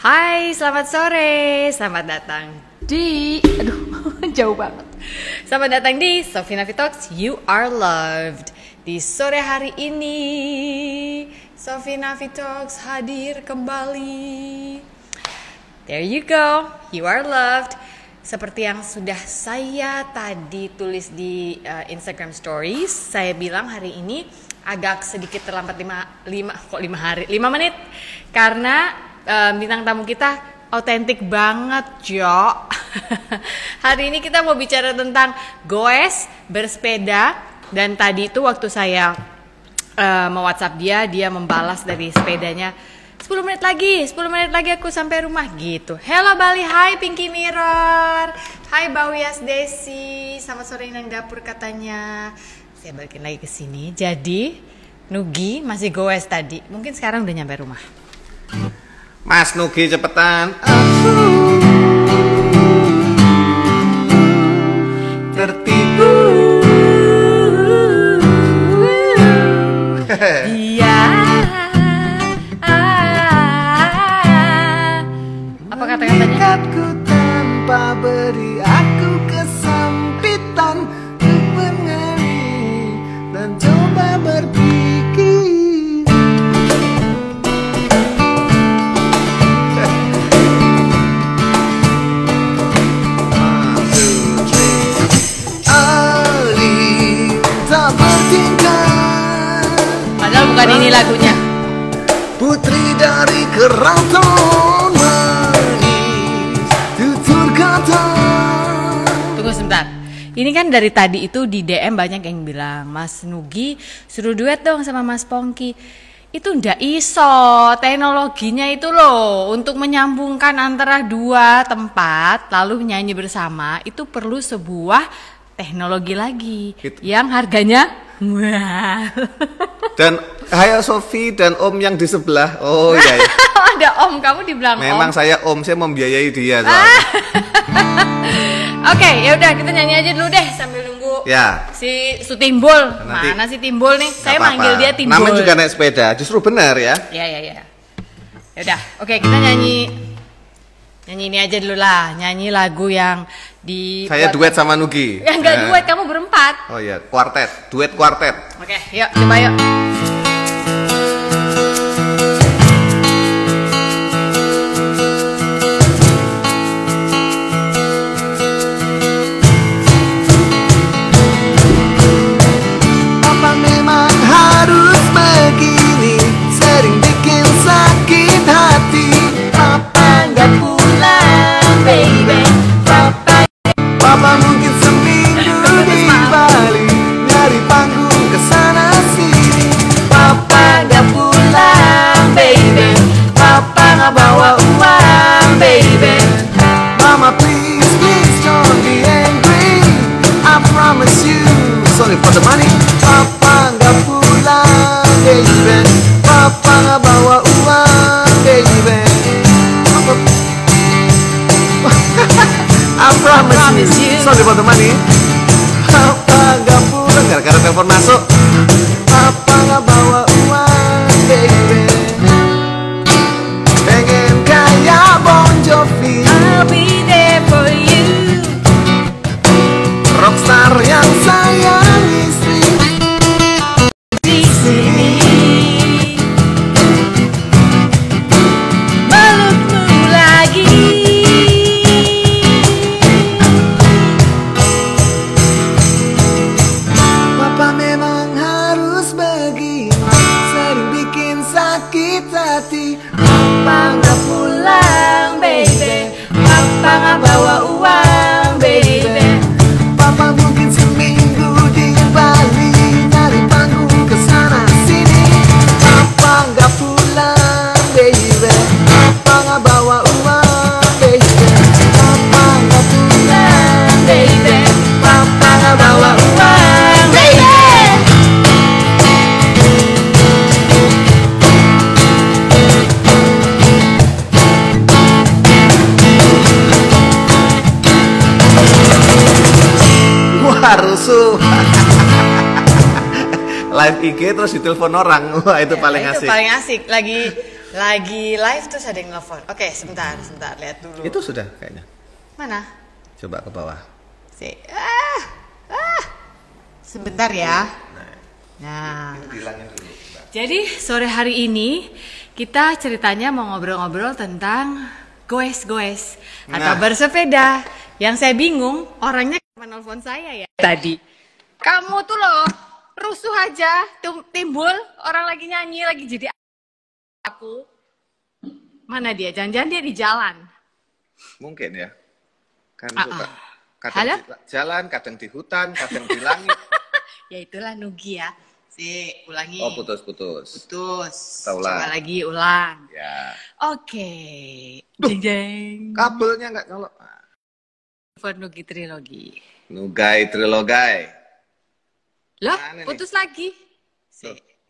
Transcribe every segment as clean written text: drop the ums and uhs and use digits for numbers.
Hai, selamat sore. Selamat datang di jauh banget. Selamat datang di Sofi Nafi Talks, You Are Loved. Di sore hari ini Sofi Nafi Talks hadir kembali. There you go, You Are Loved. Seperti yang sudah saya tadi tulis di Instagram Stories, saya bilang hari ini agak sedikit terlambat 5 menit karena bintang tamu kita autentik banget, Jo. Hari ini kita mau bicara tentang goes bersepeda. Dan tadi itu waktu saya mau WhatsApp dia membalas dari sepedanya 10 menit lagi aku sampai rumah gitu. Hello Bali, hai Pinky Mirror, hai Bawias Desi, selamat sore Inang Dapur katanya. Saya balikin lagi ke sini. Jadi Nugi masih goes tadi, mungkin sekarang udah nyampe rumah. Mas Nugi cepetan. Tertipu. Dia. Apa kata-katanya? Dekatku tanpa beri aku kesempitan untuk mengerti dan coba berpikir. Padahal bukan ini lagunya. Putri dari keraton manis, tutur kata. Tunggu sebentar. Ini kan dari tadi itu di DM banyak yang bilang, Mas Nugi suruh duet dong sama Mas Pongki. Itu ndak iso, teknologinya itu loh untuk menyambungkan antara dua tempat lalu nyanyi bersama itu perlu sebuah teknologi lagi yang harganya wah. Dan hai Sofi dan Om yang di sebelah. Oh iya ya. Ada Om, kamu dibilang Memang Om. saya membiayai dia soalnya. Oke, ya udah kita nyanyi aja dulu deh sambil nunggu. Ya. Si Sutimbul. Nanti, mana si Timbul nih? Saya apa-apa. manggil dia Timbul. Namanya juga naik sepeda, justru benar ya. Ya. Ya udah, oke kita nyanyi ini aja dulu lah. Nyanyi lagu yang di Saya duet sama Nugi. Ya enggak duet, kamu berempat. Oh iya, kuartet, duet kuartet. Oke, yuk coba yuk. Apa memang harus begini, sering bikin sakit hati. Papa nggak pulang, baby. Papa mungkin seminggu di Bali, nyari panggung kesana sini. Papa nggak pulang, baby. Papa nggak bawa uang, baby. Mama please, please don't be angry. I promise you, sorry for the money. Papa nggak pulang, baby. Papa nggak bawa uang, baby. I promise you, sorry for the money. Papa nggak pulang gara-gara telepon masuk. Papa nggak bawa uang, baby. Pengen kayak Bon Jovi, I'll be there for you. rockstar yang sayang istri. Di sini melukmu lagi. Papa memang harus begini, sering bikin sakit hati. Papa nggak pulang, baby. Papa nggak bawa uang, baby. Papa mungkin seminggu di Bali, nyari panggung kesana sini. Papa nggak pulang, baby. Papa nggak bawa uang, baby. Papa nggak pulang, Baby, Papa nggak bawa uang, baby. wah rusuh. Live IG terus ditelepon orang, wah itu paling Itu asik. paling asik. Lagi Lagi live terus ada yang nelfon. Oke, sebentar, lihat dulu. Itu sudah kayaknya. Mana? Coba ke bawah. Sebentar ya. Nah. Bilangin dulu. Jadi sore hari ini kita ceritanya mau ngobrol-ngobrol tentang goes-goes atau bersepeda. Yang saya bingung, orangnya menelpon saya ya tadi. Kamu tuh loh, rusuh aja, timbul orang lagi nyanyi, lagi jadi aku. Mana dia? Jangan-jangan dia di jalan. Mungkin ya. Kan suka kadang Halo? di jalan, kadang di hutan, kadang di langit. Ya itulah Nugi ya. Ulangi. Oh, putus. Putus. Kita ulang. Coba lagi ulang. Ya. Oke. Jeng jeng. Kabelnya nggak nyolok. For Nugi Trilogi. Nugai Trilogai. Loh, Mana nih? putus lagi.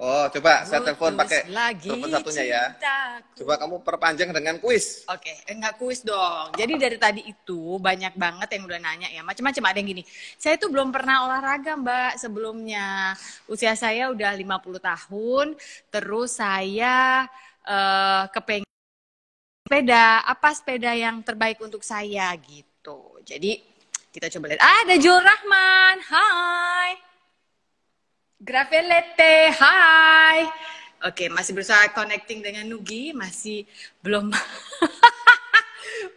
Oh, coba saya telepon Putus pakai lagi telepon satunya ya. cintaku. Coba kamu perpanjang dengan kuis. Oke, enggak kuis dong. Jadi dari tadi itu banyak banget yang udah nanya ya. Macam-macam, ada yang gini. Saya tuh belum pernah olahraga, Mbak, sebelumnya. Usia saya udah 50 tahun. Terus saya kepengen sepeda. Apa sepeda yang terbaik untuk saya gitu. Jadi kita coba lihat. Ada Jul Rahman. Hai. Gravelete, hai. Oke, masih berusaha connecting dengan Nugi, masih belum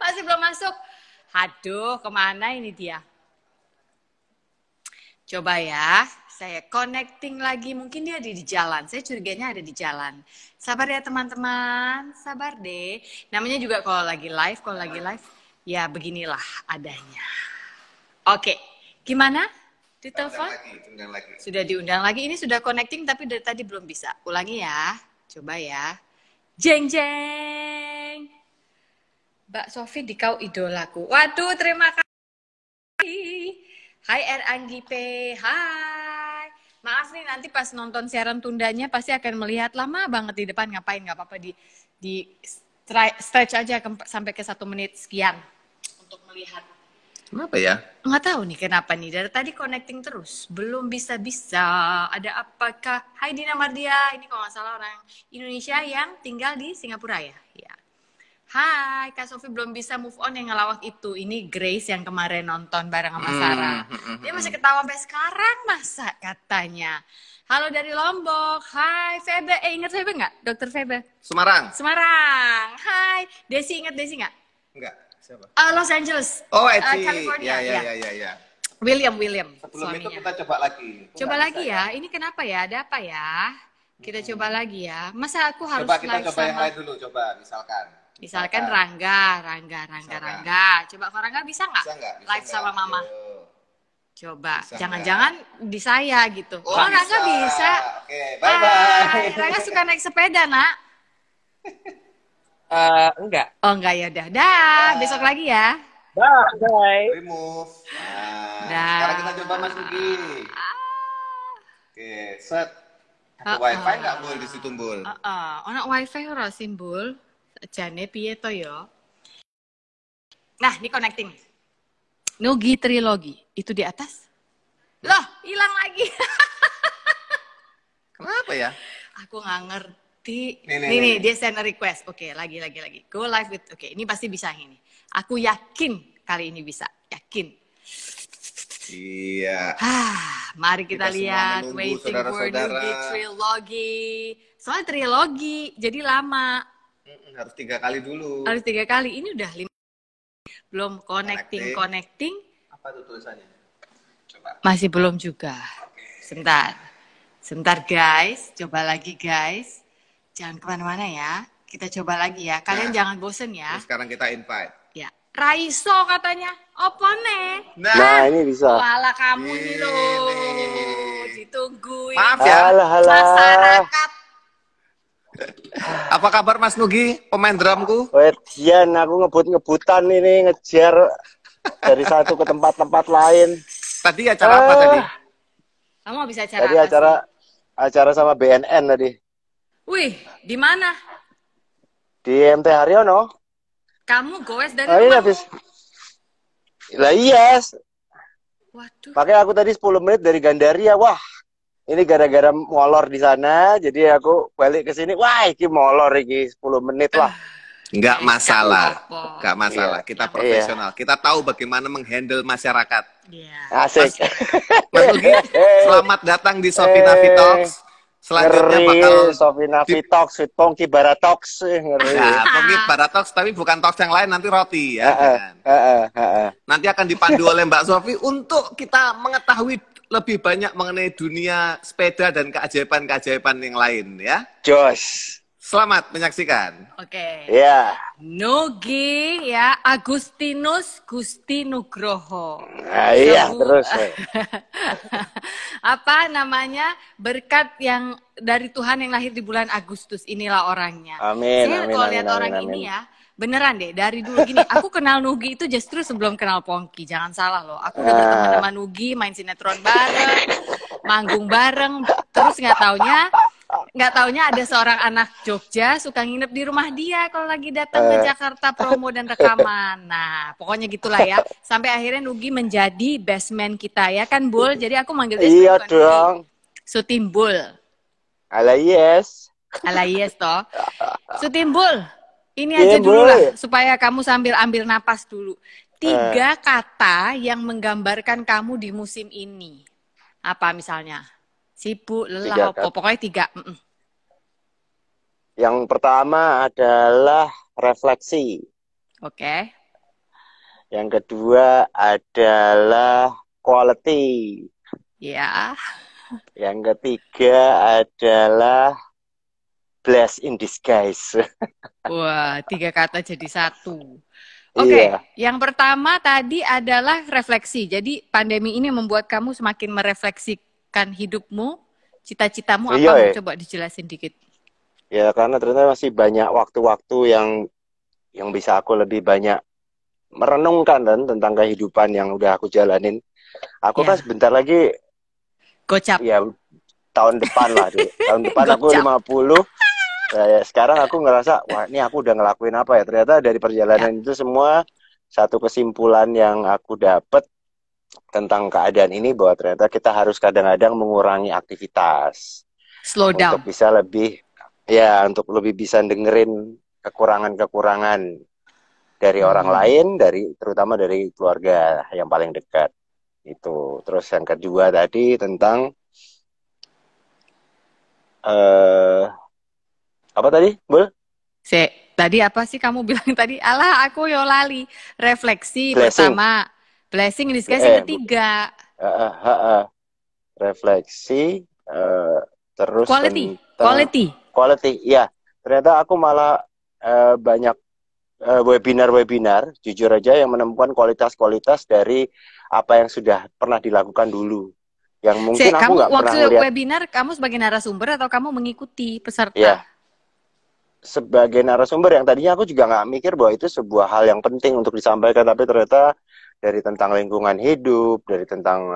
masih belum masuk. Aduh, kemana ini dia? Coba ya, saya connecting lagi. Mungkin dia ada di jalan. Saya curiganya ada di jalan. Sabar ya teman-teman, sabar deh. Namanya juga kalau lagi live, ya beginilah adanya. Oke, gimana? Ditelepon? Diundang lagi. Sudah diundang lagi. Ini sudah connecting tapi dari tadi belum bisa. Ulangi ya. Coba ya. Jeng jeng. Mbak Sofi di kau idolaku. Waduh, terima kasih. Hai Anggi P. Hai. Maaf nih nanti pas nonton siaran tundanya pasti akan melihat lama banget di depan, ngapain, nggak apa-apa di stretch aja sampai ke 1 menit sekian untuk melihat. Kenapa ya? Nggak tahu nih kenapa nih, dari tadi connecting terus, belum bisa-bisa. Ada apakah? Hai Dina Mardia, ini kalau nggak salah orang Indonesia yang tinggal di Singapura ya? Ya. Hai, Kak Sofi belum bisa move on yang ngelawak itu. Ini Grace yang kemarin nonton bareng sama Sarah. Dia masih ketawa sampai sekarang masa katanya. Halo dari Lombok, hai Febe. Ingat Febe nggak? Dokter Febe? Semarang. Hai, Desi ingat Desi nggak? Enggak. Siapa? Los Angeles. Oh, Eci. California. Ya. William. Sebelum suaminya. itu kita coba lagi. Coba lagi ya. Ini kenapa ya? Ada apa ya? Kita coba lagi ya. Masa aku harus Coba kita live coba yang sama... lain dulu, coba Misalkan Rangga. Coba kalau Rangga bisa nggak? Live sama Mama. Yo. Coba. Bisa Jangan-jangan di saya gitu. Oh, Rangga bisa. Oke, bye-bye. Rangga suka naik sepeda, Nak? Enggak. Oh, enggak ya udah. Dah, besok lagi ya. Bye. Remove. Nah, Dah. sekarang kita coba Mas Nugi. Oke, set. Ada wifi nggak Bul di situ Bul? Ono wifi ora simbol. Jane piye to yo? Nah, ini connecting. Nugi Trilogi. Itu di atas? Loh, hilang lagi. Kenapa ya? Aku nggak ngerti. Nih. Dia send a request. Oke, lagi. Go live with. Oke, ini pasti bisa ini. Aku yakin kali ini bisa. Yakin. Iya. Mari kita Kita semua lihat. menunggu, Waiting for saudara-saudara. Nugi Trilogi. Soalnya trilogi, jadi lama. Harus 3 kali dulu. Harus 3 kali. Ini udah 5. Belum connecting. Apa tuh tulisannya? Coba. Masih belum juga. Sebentar guys. Coba lagi guys. Jangan kemana-mana ya. Kita coba lagi ya. Kalian jangan bosen ya. Terus sekarang kita invite. Ya. Raiso katanya. Opo nih? Nah, ini bisa. Walah kamu nih loh. Ini. Ditungguin. Maaf ya. Masyarakat. Apa kabar Mas Nugi, pemain drumku? Wedian, aku ngebut-ngebutan ini, ngejar dari satu ke tempat-tempat lain. Tadi acara apa tadi? Kamu bisa acara Tadi apa sih? acara sama BNN tadi. Wih, di mana? Di MT Haryono. Kamu goes dari Ini rumah? habis. Lah iya. Waduh. Makanya aku tadi 10 menit dari Gandaria. Wah, ini gara-gara molor di sana, jadi aku balik ke sini. Wah, iki molor iki 10 menit lah. Nggak masalah. apa-apa. Nggak masalah. Iya. Kita Iya. profesional. Kita tahu bagaimana menghandle masyarakat. Iya. Asik. Mas Nugi, selamat datang di Sofina Vitox. Selanjutnya Ngeri, bakal Sofina Vitox, Sweet Pongki Baratox, ngeri. Nah, mungkin Baratox, tapi bukan talks yang lain, nanti roti ya. Nanti akan dipandu oleh Mbak Sofi untuk kita mengetahui lebih banyak mengenai dunia sepeda dan keajaiban-keajaiban yang lain ya. Jos. Selamat menyaksikan. Oke. Ya. Nugi ya, Agustinus Gusti Nugroho. Nah, iya, terus. Apa namanya? Berkat yang dari Tuhan yang lahir di bulan Agustus, inilah orangnya. Amin, Saya amin, kalau amin, lihat amin, orang amin. ini ya, beneran deh, dari dulu gini, aku kenal Nugi itu justru sebelum kenal Pongki, jangan salah loh. Aku udah berteman sama Nugi, main sinetron bareng, manggung bareng, terus nggak taunya ada seorang anak Jogja suka nginep di rumah dia kalau lagi datang ke Jakarta promo dan rekaman. Nah, pokoknya gitulah ya. Sampai akhirnya Nugi menjadi best man kita ya kan, Bul? Jadi aku manggil dia Iya bukan dong. Nugi, Sutimbul. Ala yes. Ala yes toh. Sutimbul. Ini Iya, aja dulu Bul. lah supaya kamu sambil ambil napas dulu. 3 kata yang menggambarkan kamu di musim ini. Apa misalnya? Sibuk, 3 lelah, kata. pokoknya 3. Yang pertama adalah refleksi. Oke. Yang kedua adalah quality. Ya. Yang ketiga adalah bless in disguise. Wah, 3 kata jadi 1. Oke, Iya. yang pertama tadi adalah refleksi. Jadi pandemi ini membuat kamu semakin merefleksikan hidupmu, cita-citamu apa? Iya, Mau ya. coba dijelasin dikit. Ya karena ternyata masih banyak waktu-waktu yang bisa aku lebih banyak merenungkan dan tentang kehidupan yang udah aku jalanin. Aku Ya. kan sebentar lagi Gocap. ya tahun depan lah deh. Tahun depan aku Gocap. 50. Sekarang aku ngerasa wah ini aku udah ngelakuin apa ya. Ternyata dari perjalanan itu semua satu kesimpulan yang aku dapat tentang keadaan ini bahwa ternyata kita harus kadang-kadang mengurangi aktivitas Slow down. untuk bisa lebih untuk lebih bisa dengerin kekurangan-kekurangan dari orang lain, terutama dari keluarga yang paling dekat. Itu. Terus yang kedua tadi tentang apa tadi, Bul? Tadi apa sih kamu bilang tadi? Alah, aku yo lali. Refleksi Blessing. pertama. Blessing in disguise yang ketiga. Refleksi, terus Quality. tentang quality. Ya, ternyata aku malah banyak webinar-webinar, jujur aja yang menemukan kualitas-kualitas dari apa yang sudah pernah dilakukan dulu. Yang mungkin aku nggak pernah waktu melihat. webinar, kamu sebagai narasumber atau kamu mengikuti peserta? Ya, sebagai narasumber yang tadinya aku juga nggak mikir bahwa itu sebuah hal yang penting untuk disampaikan, tapi ternyata dari tentang lingkungan hidup, dari tentang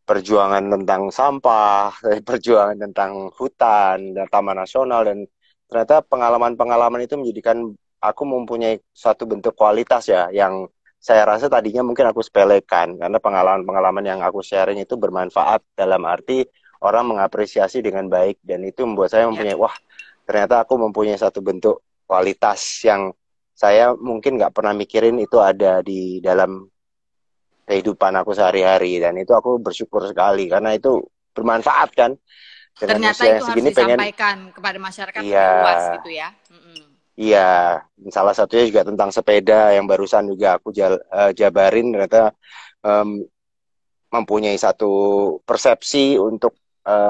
perjuangan tentang sampah, dari perjuangan tentang hutan dan taman nasional, dan ternyata pengalaman-pengalaman itu menjadikan aku mempunyai satu bentuk kualitas ya, yang saya rasa tadinya mungkin aku sepelekan, karena pengalaman-pengalaman yang aku sharing itu bermanfaat dalam arti orang mengapresiasi dengan baik, dan itu membuat saya mempunyai, wah ternyata aku mempunyai satu bentuk kualitas yang saya mungkin nggak pernah mikirin itu ada di dalam kehidupan aku sehari-hari, dan itu aku bersyukur sekali karena itu bermanfaat kan. Ternyata itu harus disampaikan kepada masyarakat lebih luas gitu ya. Iya, salah satunya juga tentang sepeda yang barusan juga aku jabarin, ternyata mempunyai satu persepsi untuk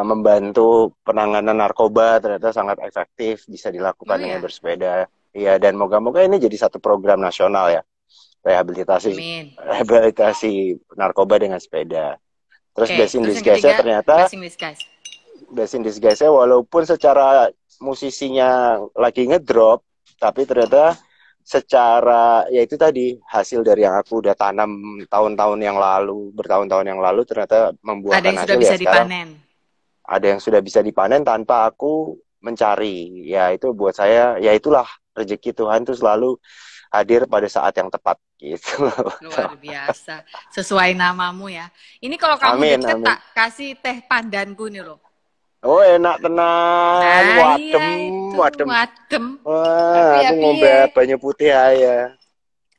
membantu penanganan narkoba, ternyata sangat efektif, bisa dilakukan dengan bersepeda. Iya, dan moga-moga ini jadi satu program nasional ya, rehabilitasi narkoba dengan sepeda. Terus blessing disguise-nya ternyata blessing disguise-nya walaupun secara musisinya lagi ngedrop, tapi ternyata secara ya itu tadi hasil dari yang aku udah tanam bertahun-tahun yang lalu ternyata membuahkan hasil ya sekarang. Ada yang sudah bisa dipanen tanpa aku mencari. Ya itu buat saya, ya itulah rezeki Tuhan tuh selalu hadir pada saat yang tepat gitu. Luar biasa. Sesuai namamu ya. Ini kalau kamu Amin, deket amin. tak kasih teh pandanku nih loh. Oh enak tenan, Nah wadem, iya itu, wadem. wadem. Wah, aku ngombe banyu putih aja.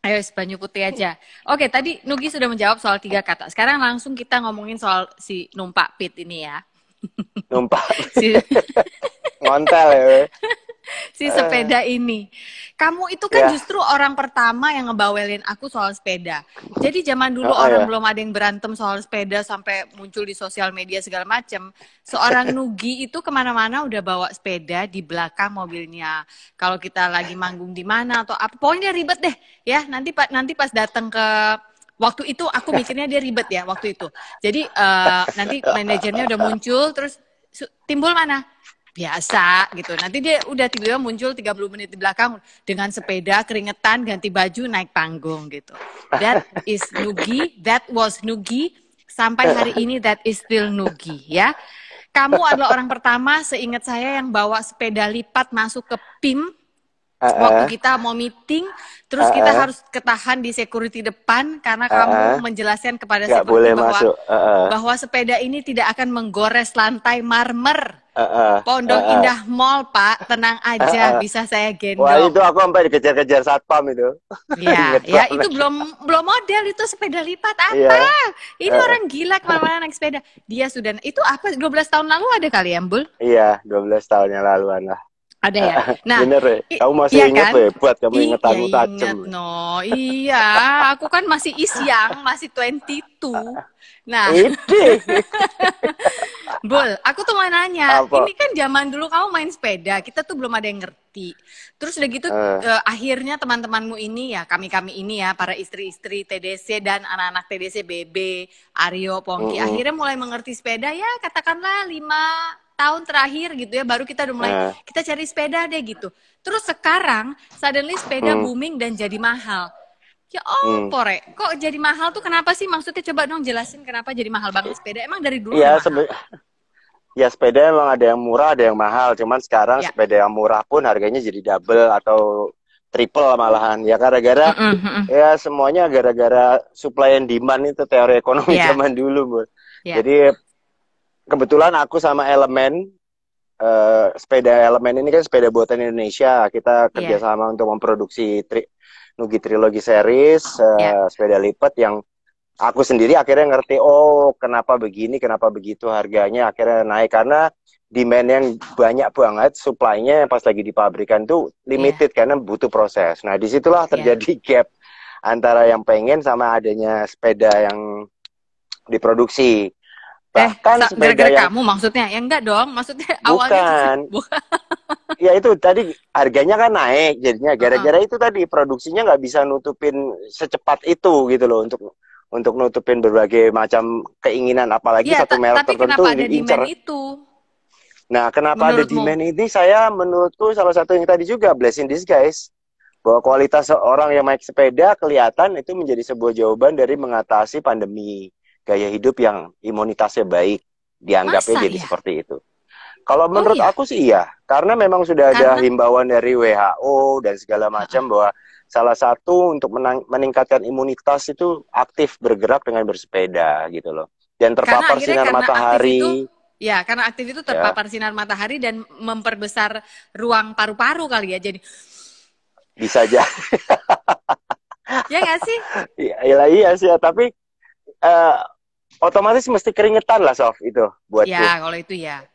Ayo banyu putih aja. Oke, tadi Nugi sudah menjawab soal 3 kata. Sekarang langsung kita ngomongin soal si numpak pit ini ya. Numpak. Si, Ngontel ya. si sepeda ini. Kamu itu kan justru orang pertama yang ngebawelin aku soal sepeda. Jadi zaman dulu orang belum ada yang berantem soal sepeda sampai muncul di sosial media segala macam. Seorang Nugi itu kemana-mana udah bawa sepeda di belakang mobilnya. Kalau kita lagi manggung di mana atau apa, pokoknya ribet deh ya. Nanti pas datang ke waktu itu aku mikirnya dia ribet ya waktu itu. Jadi nanti manajernya udah muncul terus timbul mana? Biasa gitu. Nanti dia udah tiba-tiba muncul 30 menit di belakang dengan sepeda, keringetan, ganti baju, naik panggung gitu. That is Nugi, that was Nugi, sampai hari ini that is still Nugi ya. Kamu adalah orang pertama seingat saya yang bawa sepeda lipat masuk ke PIM waktu kita mau meeting, terus kita harus ketahan di security depan karena kamu menjelaskan kepada security bahwa sepeda ini tidak akan menggores lantai marmer. Pondok Indah Mall, Pak, tenang aja, bisa saya gendong. Wah, itu aku sampai dikejar-kejar satpam itu. Iya, ya itu belum model, itu sepeda lipat apa? Ini orang gila kemana-mana naik sepeda. Dia sudah, itu apa, 12 tahun lalu ada kali ya, Mbul? Iya, 12 tahunnya laluan lah. Ada ya? Nah, bener ya? Kamu masih ingat kan? Buat kamu ingetanmu tajam. No, iya, aku kan masih isyang, masih 22. Nah, Bul, aku tuh mau nanya, ini kan zaman dulu kamu main sepeda, kita tuh belum ada yang ngerti. Terus udah gitu, akhirnya teman-temanmu ini ya, kami-kami ini ya, para istri-istri TDC dan anak-anak TDC, Bebe, Aryo, Pongki, akhirnya mulai mengerti sepeda ya, katakanlah 5 tahun terakhir gitu ya, baru kita udah mulai, kita cari sepeda deh gitu. Terus sekarang, suddenly sepeda booming dan jadi mahal. Ya Pore, kok jadi mahal tuh kenapa sih? Maksudnya coba dong jelasin kenapa jadi mahal banget sepeda. Emang dari dulu ya, ya sepeda emang ada yang murah, ada yang mahal. Cuman sekarang sepeda yang murah pun harganya jadi double atau triple malahan. Ya gara-gara, ya semuanya gara-gara supply and demand itu teori ekonomi zaman dulu, Bu. Jadi kebetulan aku sama Elemen, sepeda Elemen ini kan sepeda buatan Indonesia. Kita kerjasama untuk memproduksi Nugi Trilogy Series, sepeda lipat yang aku sendiri akhirnya ngerti, oh kenapa begini, kenapa begitu harganya akhirnya naik. Karena demand yang banyak banget, supply-nya pas lagi di pabrikan tuh limited karena butuh proses. Nah disitulah terjadi gap antara yang pengen sama adanya sepeda yang diproduksi. Bahkan gara-gara kamu maksudnya? Ya enggak dong, maksudnya awalnya bukan. Ya itu tadi harganya kan naik jadinya gara-gara itu tadi produksinya nggak bisa nutupin secepat itu gitu loh untuk nutupin berbagai macam keinginan apalagi satu merek tertentu diincar. Nah, kenapa ada demand ini? Menurutku salah satu yang tadi juga blessing disguise bahwa kualitas seorang yang naik sepeda kelihatan itu menjadi sebuah jawaban dari mengatasi pandemi. Gaya hidup yang imunitasnya baik, dianggapnya jadi seperti itu. Kalau menurut aku sih iya, karena memang sudah ada himbauan dari WHO dan segala macam bahwa salah satu untuk meningkatkan imunitas itu aktif bergerak dengan bersepeda gitu loh. Dan terpapar sinar matahari. Karena aktif itu terpapar sinar matahari dan memperbesar ruang paru-paru kali ya. Jadi bisa aja. Ya nggak sih? Iya sih ya, tapi otomatis mesti keringetan lah Sof itu buatku. Ya kalau itu ya.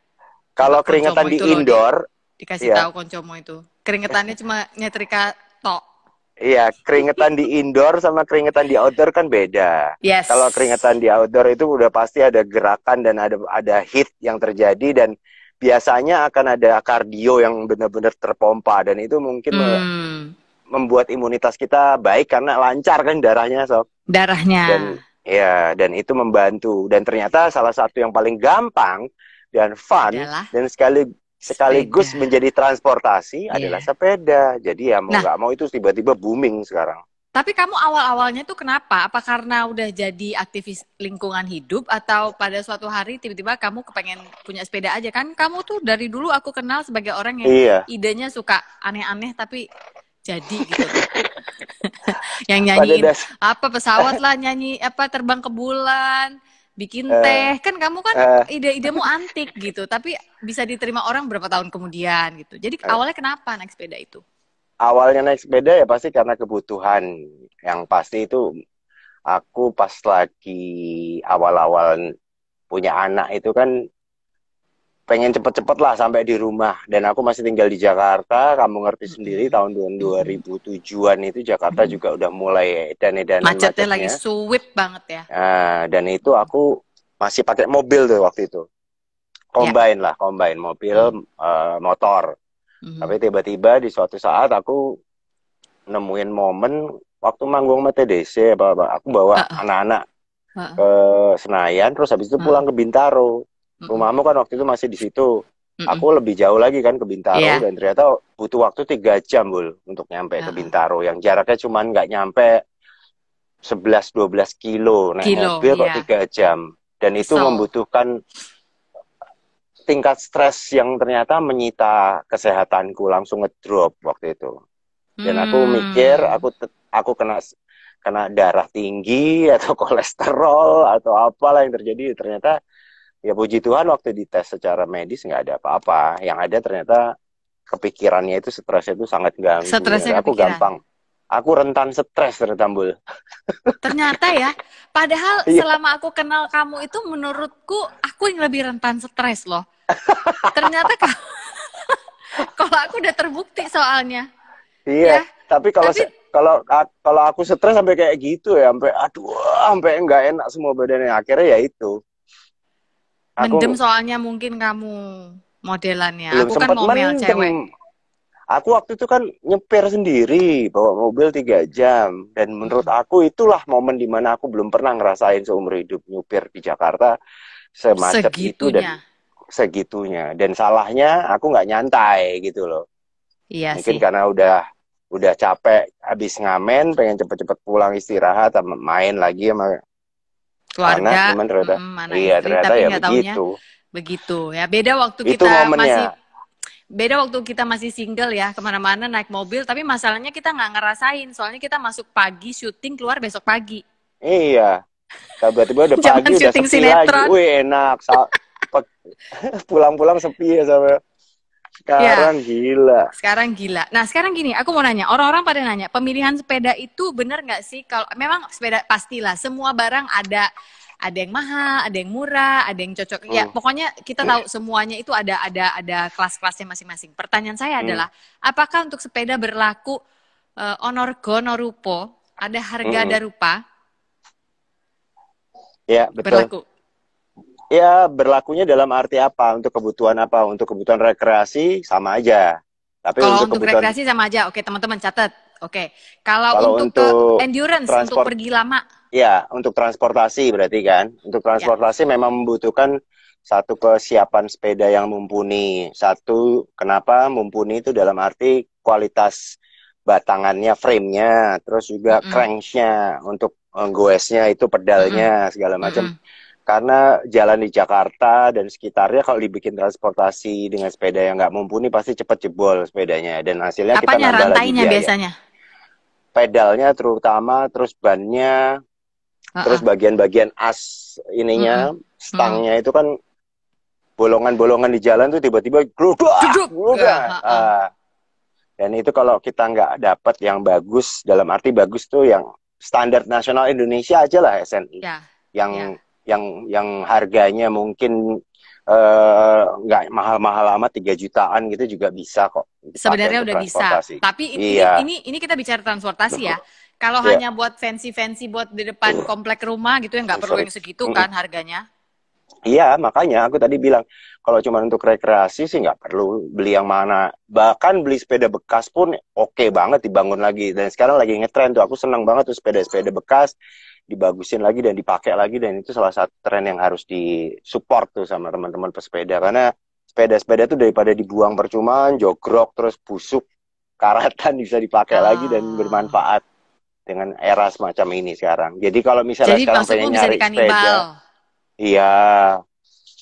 Kalau keringetan di indoor, dikasih tahu koncomo itu. Keringetannya cuma nyetrika tok. Iya, keringetan di indoor sama keringetan di outdoor kan beda. Kalau keringetan di outdoor itu udah pasti ada gerakan dan ada heat yang terjadi dan biasanya akan ada kardio yang benar-benar terpompa dan itu mungkin membuat imunitas kita baik karena lancar kan darahnya, Sob. Darahnya. Dan itu membantu dan ternyata salah satu yang paling gampang dan fun dan sekaligus menjadi transportasi adalah sepeda. Jadi ya mau nggak mau itu tiba-tiba booming sekarang. Tapi kamu awal-awalnya tuh kenapa? Apa karena udah jadi aktivis lingkungan hidup atau pada suatu hari tiba-tiba kamu kepengen punya sepeda aja kan? Kamu tuh dari dulu aku kenal sebagai orang yang idenya suka aneh-aneh tapi jadi gitu loh. Yang nyanyiin apa pesawat lah, nyanyi apa terbang ke bulan, bikin teh. Kan kamu kan ide-idemu antik gitu, tapi bisa diterima orang berapa tahun kemudian gitu. Jadi awalnya kenapa naik sepeda itu? Awalnya naik sepeda ya pasti karena kebutuhan. Yang pasti itu aku pas lagi awal-awal punya anak itu kan pengen cepet-cepet lah sampai di rumah. Dan aku masih tinggal di Jakarta, kamu ngerti sendiri tahun 2007-an itu Jakarta juga udah mulai edan-edanan macetnya. Lagi suwip banget ya. Dan itu aku masih pakai mobil tuh waktu itu. Combine lah, combine mobil, motor. Tapi tiba-tiba di suatu saat aku nemuin momen waktu manggung sama TDC, aku bawa anak-anak ke Senayan, terus habis itu pulang ke Bintaro. Rumahmu kan waktu itu masih di situ. Aku lebih jauh lagi kan ke Bintaro, dan ternyata butuh waktu 3 jam Bul untuk nyampe ke Bintaro, yang jaraknya cuma nggak nyampe 11-12 kilo naik mobil kok 3 jam. Dan itu membutuhkan tingkat stres yang ternyata menyita kesehatanku, langsung ngedrop waktu itu. Dan aku mikir aku kena darah tinggi atau kolesterol atau apalah yang terjadi. Ternyata ya puji Tuhan waktu dites secara medis nggak ada apa-apa. Yang ada ternyata kepikirannya itu, stresnya itu sangat ganggu. Stresnya aku gampang. Aku rentan stres ternyata, Bul. Ternyata ya. Padahal selama aku kenal kamu itu menurutku aku yang lebih rentan stres loh. Ternyata kalau aku udah terbukti soalnya. Iya, tapi kalau aku stres sampai kayak gitu ya, sampai nggak enak semua badannya. Akhirnya ya itu. Mendem soalnya mungkin kamu modelannya. Aku kan ngomel cewek. Aku waktu itu kan nyeper sendiri, bawa mobil 3 jam. Dan menurut aku itulah momen dimana aku belum pernah ngerasain seumur hidup nyupir di Jakarta semacet itu dan segitunya. Dan salahnya aku nggak nyantai gitu loh. Iya mungkin sih. Karena udah capek habis ngamen, pengen cepet-cepet pulang istirahat sama main lagi sama keluarga, anak, ternyata ternyata ya begitu ya. Beda waktu kita masih single ya, kemana-mana naik mobil, tapi masalahnya kita nggak ngerasain, soalnya kita masuk pagi syuting, keluar besok pagi. Iya, tiba-tiba udah pagi udah sepi sinetron lagi. Wih enak, pulang-pulang sepi ya sama. Sekarang gila. Nah sekarang gini, aku mau nanya, orang-orang pada nanya, pemilihan sepeda itu bener nggak sih? Kalau memang sepeda pastilah, semua barang ada yang mahal, ada yang murah, ada yang cocok. Ya pokoknya kita tahu semuanya itu ada kelas-kelasnya masing-masing. Pertanyaan saya adalah, apakah untuk sepeda berlaku onorgo norupo, ada harga ada rupa? Ya betul. Berlaku. Ya, berlakunya dalam arti apa? Untuk kebutuhan apa? Untuk kebutuhan rekreasi sama aja. Tapi kalau untuk rekreasi sama aja. Oke, teman-teman catat. Oke. Kalau untuk endurance, untuk pergi lama. Ya, untuk transportasi berarti kan. Untuk transportasi memang membutuhkan satu kesiapan sepeda yang mumpuni. Satu, kenapa mumpuni itu dalam arti kualitas batangannya, frame-nya, terus juga cranksnya, untuk goesnya itu pedalnya, segala macam. Karena jalan di Jakarta dan sekitarnya kalau dibikin transportasi dengan sepeda yang nggak mumpuni pasti cepat jebol sepedanya, dan hasilnya kita nambah lagi biaya. Biasanya? Pedalnya terutama, terus bannya, terus bagian-bagian as ininya, stangnya itu kan bolongan-bolongan di jalan tuh tiba-tiba gludak. Dan itu kalau kita nggak dapat yang bagus, dalam arti bagus tuh yang standar nasional Indonesia aja lah, SNI. Yang harganya mungkin nggak mahal-mahal amat, 3 jutaan gitu juga bisa kok. Sebenarnya udah bisa. Tapi ini kita bicara transportasi ya. Kalau hanya buat fancy buat di depan komplek rumah gitu ya, nggak perlu yang segitu kan harganya. Iya, makanya aku tadi bilang kalau cuma untuk rekreasi sih nggak perlu beli yang mana. Bahkan beli sepeda bekas pun oke banget dibangun lagi. Dan sekarang lagi ngetren tuh, aku senang banget tuh sepeda-sepeda bekas dibagusin lagi dan dipakai lagi, dan itu salah satu tren yang harus disupport tuh sama teman-teman pesepeda, karena sepeda-sepeda tuh daripada dibuang percuma, jogrok terus busuk, karatan, bisa dipakai lagi dan bermanfaat dengan era semacam ini sekarang. Jadi kalau misalnya sekarang pengen nyari sepeda, iya,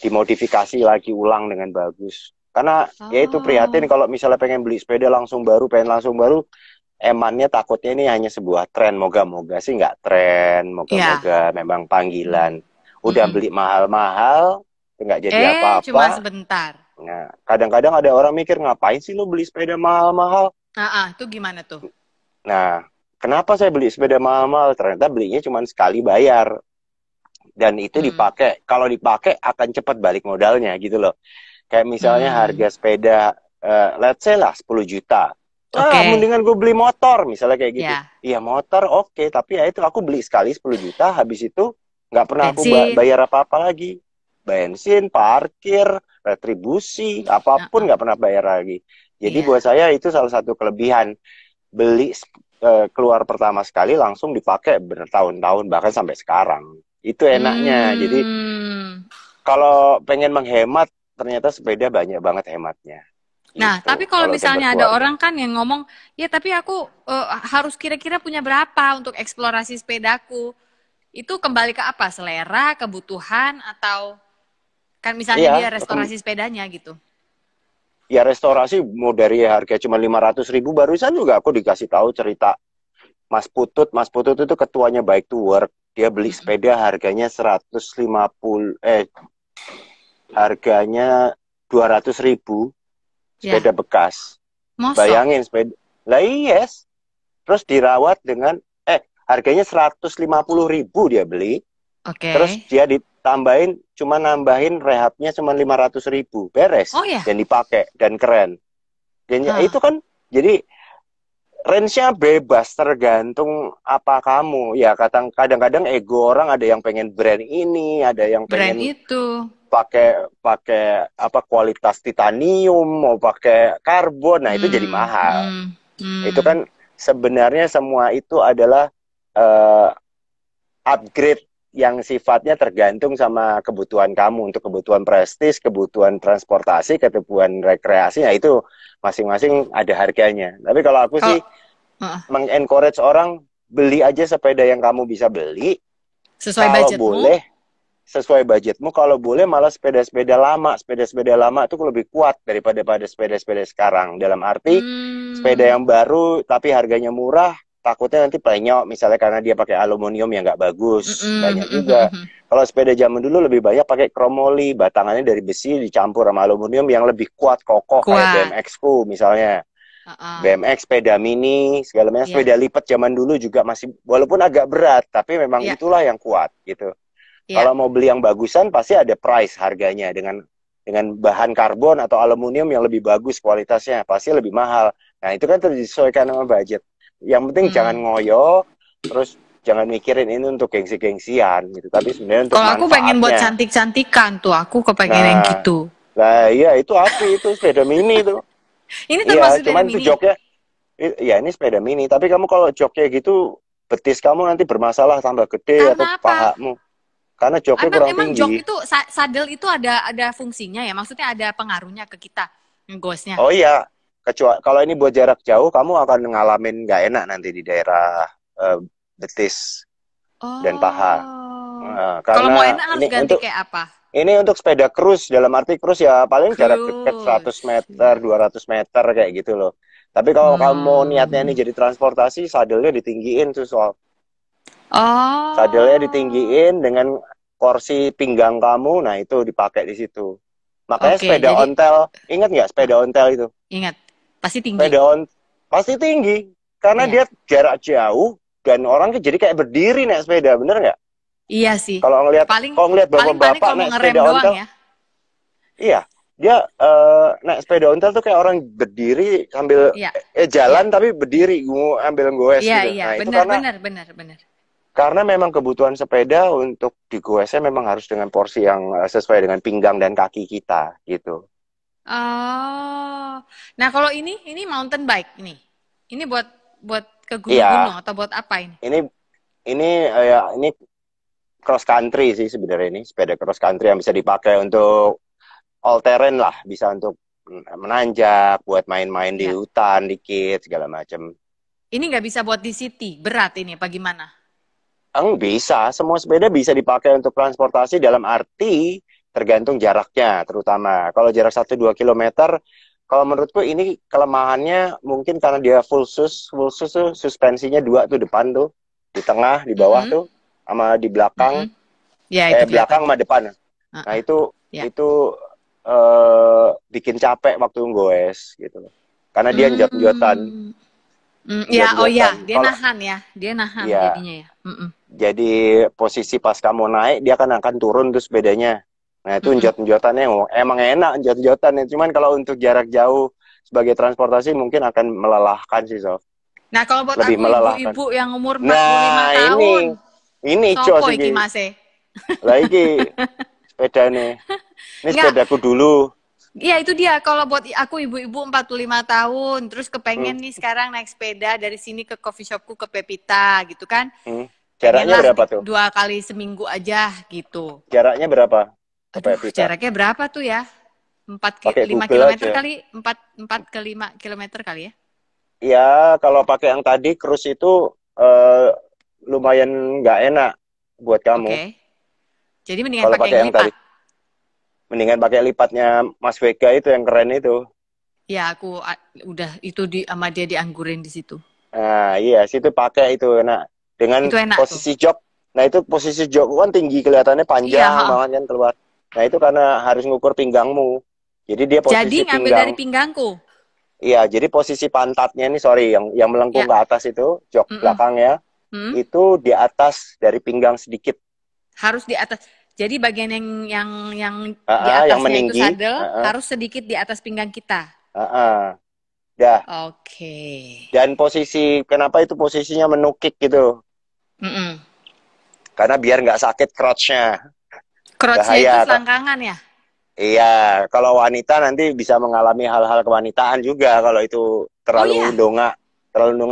dimodifikasi lagi ulang dengan bagus. Karena ya itu prihatin kalau misalnya pengen beli sepeda langsung baru, emannya takutnya ini hanya sebuah tren, moga-moga sih nggak tren, moga-moga memang panggilan. Udah beli mahal-mahal, nggak jadi Cuma apa-apa. sebentar. Nah, kadang-kadang ada orang mikir, ngapain sih lo beli sepeda mahal-mahal? Itu gimana tuh? Nah, kenapa saya beli sepeda mahal-mahal? Ternyata belinya cuma sekali bayar. Dan itu dipakai, kalau dipakai akan cepat balik modalnya gitu loh. Kayak misalnya harga sepeda, let's say lah 10 juta. Mendingan gue beli motor, misalnya kayak gitu. Iya motor oke, tapi ya itu aku beli sekali 10 juta, habis itu nggak pernah aku bayar apa-apa lagi. Bensin, parkir, retribusi, apapun nggak pernah bayar lagi. Jadi buat saya itu salah satu kelebihan. Beli keluar pertama sekali langsung dipakai bertahun-tahun, bahkan sampai sekarang. Itu enaknya. Jadi kalau pengen menghemat, ternyata sepeda banyak banget hematnya. Nah, gitu. tapi kalau misalnya ada orang kan yang ngomong, ya tapi aku harus kira-kira punya berapa untuk eksplorasi sepedaku. Itu kembali ke apa? Selera, kebutuhan, atau kan misalnya dia restorasi sepedanya gitu? Ya restorasi mau dari harga cuma 500.000, barusan juga aku dikasih tahu cerita Mas Putut itu ketuanya Bike to Work. Dia beli sepeda harganya 200.000 sepeda bekas. Bayangin sepeda. Lah yes. Terus dirawat dengan harganya 150.000 dia beli. Terus dia ditambahin, cuma nambahin rehabnya cuma 500.000. Beres. Dan dipakai dan keren. Dan itu kan jadi range-nya bebas, tergantung apa kamu. Ya kadang-kadang ego orang, ada yang pengen brand ini, ada yang pengen itu pakai apa kualitas titanium, mau pakai karbon. Nah, itu jadi mahal. Itu kan sebenarnya semua itu adalah upgrade yang sifatnya tergantung sama kebutuhan kamu. Untuk kebutuhan prestis, kebutuhan transportasi, kebutuhan rekreasi, nah itu masing-masing ada harganya. Tapi kalau aku sih mengencourage orang, beli aja sepeda yang kamu bisa beli. Sesuai budgetmu. Boleh, sesuai budgetmu. Kalau boleh malah sepeda-sepeda lama. Sepeda-sepeda lama itu lebih kuat daripada sepeda-sepeda sekarang. Dalam arti sepeda yang baru tapi harganya murah, takutnya nanti penyok, misalnya karena dia pakai aluminium yang nggak bagus. Banyak juga. Kalau sepeda zaman dulu lebih banyak pakai kromoli, batangannya dari besi dicampur sama aluminium yang lebih kuat, kokoh. Kayak BMX-ku misalnya. BMX, sepeda mini, segala macam. Sepeda lipat zaman dulu juga masih, walaupun agak berat, tapi memang itulah yang kuat gitu. Kalau mau beli yang bagusan pasti ada price harganya, dengan bahan karbon atau aluminium yang lebih bagus kualitasnya, pasti lebih mahal. Nah, itu kan disesuaikan sama budget. Yang penting jangan ngoyo, terus jangan mikirin ini untuk gengsi-gengsian gitu. Tapi sebenarnya untuk manfaatnya. Kalau aku pengen buat cantik-cantikan tuh, aku kepengen yang gitu. Nah, iya itu sepeda mini tuh. Ini termasuk sepeda mini? Cuman joknya, ya ini sepeda mini. Tapi kamu kalau joknya gitu, betis kamu nanti bermasalah, tambah gede atau pahamu. Karena joknya kurang tinggi. Emang jok itu, sadel itu ada fungsinya ya? Maksudnya ada pengaruhnya ke kita, ngegosnya? Oh iya. Kecuali kalau ini buat jarak jauh, kamu akan ngalamin nggak enak nanti di daerah betis dan paha. Kalau mau enak harus ganti kayak apa? Ini untuk sepeda cruise, dalam arti cruise ya paling jarak dekat 100 meter, 200 meter kayak gitu loh. Tapi kalau kamu niatnya ini jadi transportasi, sadelnya ditinggiin tuh soal. Sadelnya ditinggiin dengan porsi pinggang kamu, nah itu dipakai di situ. Makanya sepeda ontel, ingat nggak sepeda ontel itu? Ingat. Pasti tinggi. Pasti tinggi karena dia jarak jauh dan orang jadi kayak berdiri naik sepeda, bener nggak? Iya sih. Kalau ngelihat bapak-bapak naik sepeda ontel, ya? Iya, dia naik sepeda ontel tuh kayak orang berdiri sambil jalan tapi berdiri ambil goes gitu. Iya, nah, benar. Karena memang kebutuhan sepeda untuk digoesnya memang harus dengan porsi yang sesuai dengan pinggang dan kaki kita gitu. Nah kalau ini mountain bike nih. Ini buat ke gunung-gunung atau buat apa ini? Ini cross country sih sebenarnya, ini sepeda cross country yang bisa dipakai untuk all terrain lah, bisa untuk menanjak, buat main-main di hutan dikit segala macam. Ini nggak bisa buat di city, berat ini apa gimana? Bisa, semua sepeda bisa dipakai untuk transportasi, dalam arti tergantung jaraknya, terutama kalau jarak 1-2 kilometer kalau menurutku ini kelemahannya mungkin karena dia full sus tuh suspensinya 2 tuh depan tuh, di tengah, di bawah tuh, sama di belakang, Ya, itu belakang sama depan. Nah itu bikin capek waktu goes gitu loh. Karena dia njot-njotan. Ya, oh ya, dia Kalau, nahan ya, dia nahan ya, jadinya ya. jadi posisi pas kamu naik dia kan akan turun tuh sepedanya. Nah itu njot-njotannya emang enak njot-njotan. Cuman kalau untuk jarak jauh sebagai transportasi mungkin akan melelahkan sih Sof. Nah kalau buat Lebih aku melelahkan. ibu-ibu yang umur 45 Nah tahun, ini sopo cos iki iki. Mas. Lah iki sepeda nih. Ini Enggak. sepedaku dulu. Iya itu dia, kalau buat aku ibu-ibu 45 tahun, terus kepengen nih sekarang naik sepeda dari sini ke coffee shopku ke Pepita gitu kan. Jaraknya berapa tuh? 2 kali seminggu aja gitu. Jaraknya berapa? Aduh, jaraknya berapa tuh ya? 5 kilometer kali, 4 ke 5 kilometer kali ya? Iya, kalau pakai yang tadi cruise itu lumayan nggak enak buat kamu. Oke. Jadi mendingan kalau pakai yang lipat. tadi. Mendingan pakai lipatnya Mas Vega itu yang keren itu. Ya, aku udah itu sama dia dianggurin di situ. Nah, iya, situ pakai itu enak. Dengan posisi jok. Nah, itu posisi jok kan tinggi kelihatannya panjang banget kan keluar. Nah, itu karena harus ngukur pinggangmu. Jadi dia posisi ngambil dari pinggangku. Iya, jadi posisi pantatnya ini yang melengkung ke atas itu, jok belakangnya. Itu di atas dari pinggang sedikit. Harus di atas. Jadi bagian yang di atasnya yang meninggi, itu sadel harus sedikit di atas pinggang kita. Dah. Oke. Dan kenapa itu posisinya menukik gitu? Karena biar nggak sakit crotch-nya. Crotch-nya itu selangkangan ya? Iya, kalau wanita nanti bisa mengalami hal-hal kewanitaan juga kalau itu terlalu dongak.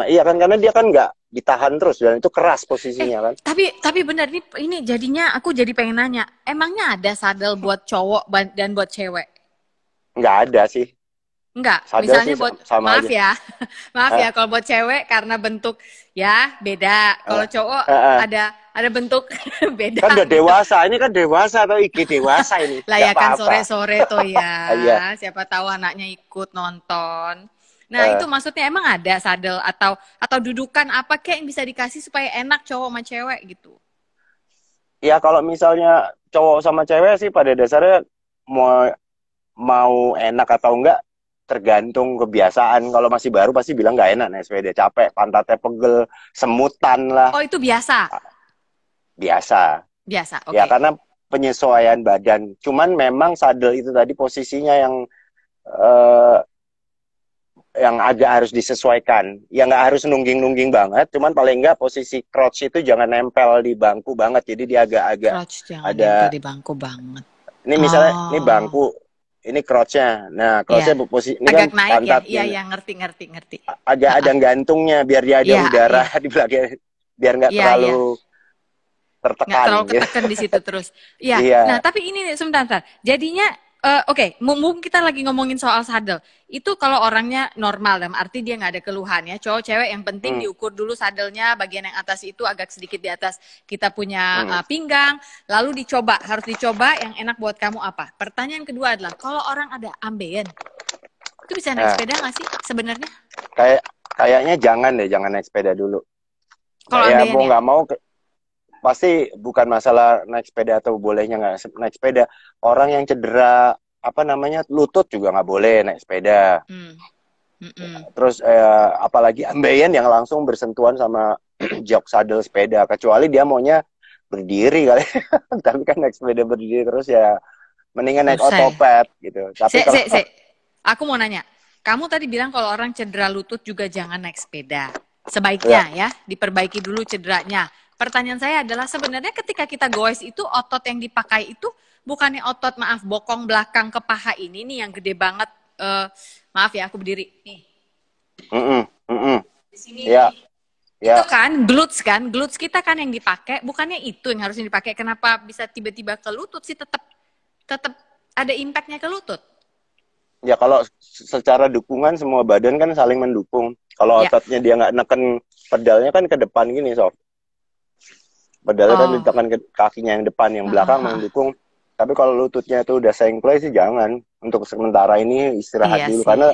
Iya kan, karena dia kan nggak ditahan terus dan itu keras posisinya kan. Tapi benar ini jadinya aku jadi pengen nanya, emangnya ada sadel buat cowok dan buat cewek? Nggak ada sih. Enggak, misalnya buat maaf aja. Maaf ya kalau buat cewek karena bentuk ya beda. Kalau cowok ada bentuk beda. Kan udah dewasa, ini kan dewasa atau IG dewasa ini. Lah ya kan sore-sore tuh ya. Siapa tahu anaknya ikut nonton. Nah, itu maksudnya emang ada sadel atau dudukan apa kayak yang bisa dikasih supaya enak cowok sama cewek gitu. Ya kalau misalnya cowok sama cewek sih pada dasarnya mau enak atau enggak tergantung kebiasaan. Kalau masih baru pasti bilang nggak enak naik sepeda, capek, pantatnya pegel, semutan lah. Oh, itu biasa? Biasa, oke. Ya karena penyesuaian badan. Cuman memang sadel itu tadi posisinya yang agak harus disesuaikan. Ya nggak harus nungging-nungging banget, cuman paling nggak posisi crotch itu jangan nempel di bangku banget. Jadi dia agak-agak nempel di bangku banget. Ini misalnya ini bangku, ini crotch-nya. Nah, crotch-nya posisi ini agak kan naik pantat. Iya, ngerti. Agak ada gantungnya biar dia ada udara di belakang, biar nggak terlalu tertekan. Nggak terlalu ketekan di situ terus. Iya. Nah, tapi ini sebentar. Jadinya oke, mumpung kita lagi ngomongin soal sadel, itu kalau orangnya normal, dalam arti dia nggak ada keluhan ya, cowok cewek yang penting diukur dulu sadelnya, bagian yang atas itu agak sedikit di atas kita punya pinggang, lalu harus dicoba yang enak buat kamu apa. Pertanyaan kedua adalah, kalau orang ada ambeien, itu bisa naik sepeda nggak sih sebenarnya? Kayaknya jangan naik sepeda dulu. Kalau ambeien mau nggak mau pasti bukan masalah naik sepeda atau bolehnya nggak naik sepeda. Orang yang cedera lutut juga nggak boleh naik sepeda. Terus apalagi ambeien yang langsung bersentuhan sama jok sadel sepeda, kecuali dia maunya berdiri kali. Tapi kan naik sepeda berdiri terus ya mendingan naik otopet gitu. Tapi aku mau nanya, kamu tadi bilang kalau orang cedera lutut juga jangan naik sepeda. Sebaiknya ya diperbaiki dulu cederanya. Pertanyaan saya adalah sebenarnya ketika kita goes itu otot yang dipakai itu bukannya otot bokong belakang ke paha ini nih yang gede banget. Maaf ya aku berdiri nih. Di sini. Itu kan glutes kita kan yang dipakai, bukannya itu yang harusnya dipakai. Kenapa bisa tiba-tiba ke lutut sih? Tetap ada impactnya ke lutut. Ya kalau secara dukungan semua badan kan saling mendukung. Kalau ototnya dia nggak neken pedalnya kan ke depan gini Sof. Pedalnya kan ditekan ke kakinya yang depan, yang belakang mendukung. Tapi kalau lututnya itu udah sengklay sih jangan. Untuk sementara ini istirahat Iya dulu sih. karena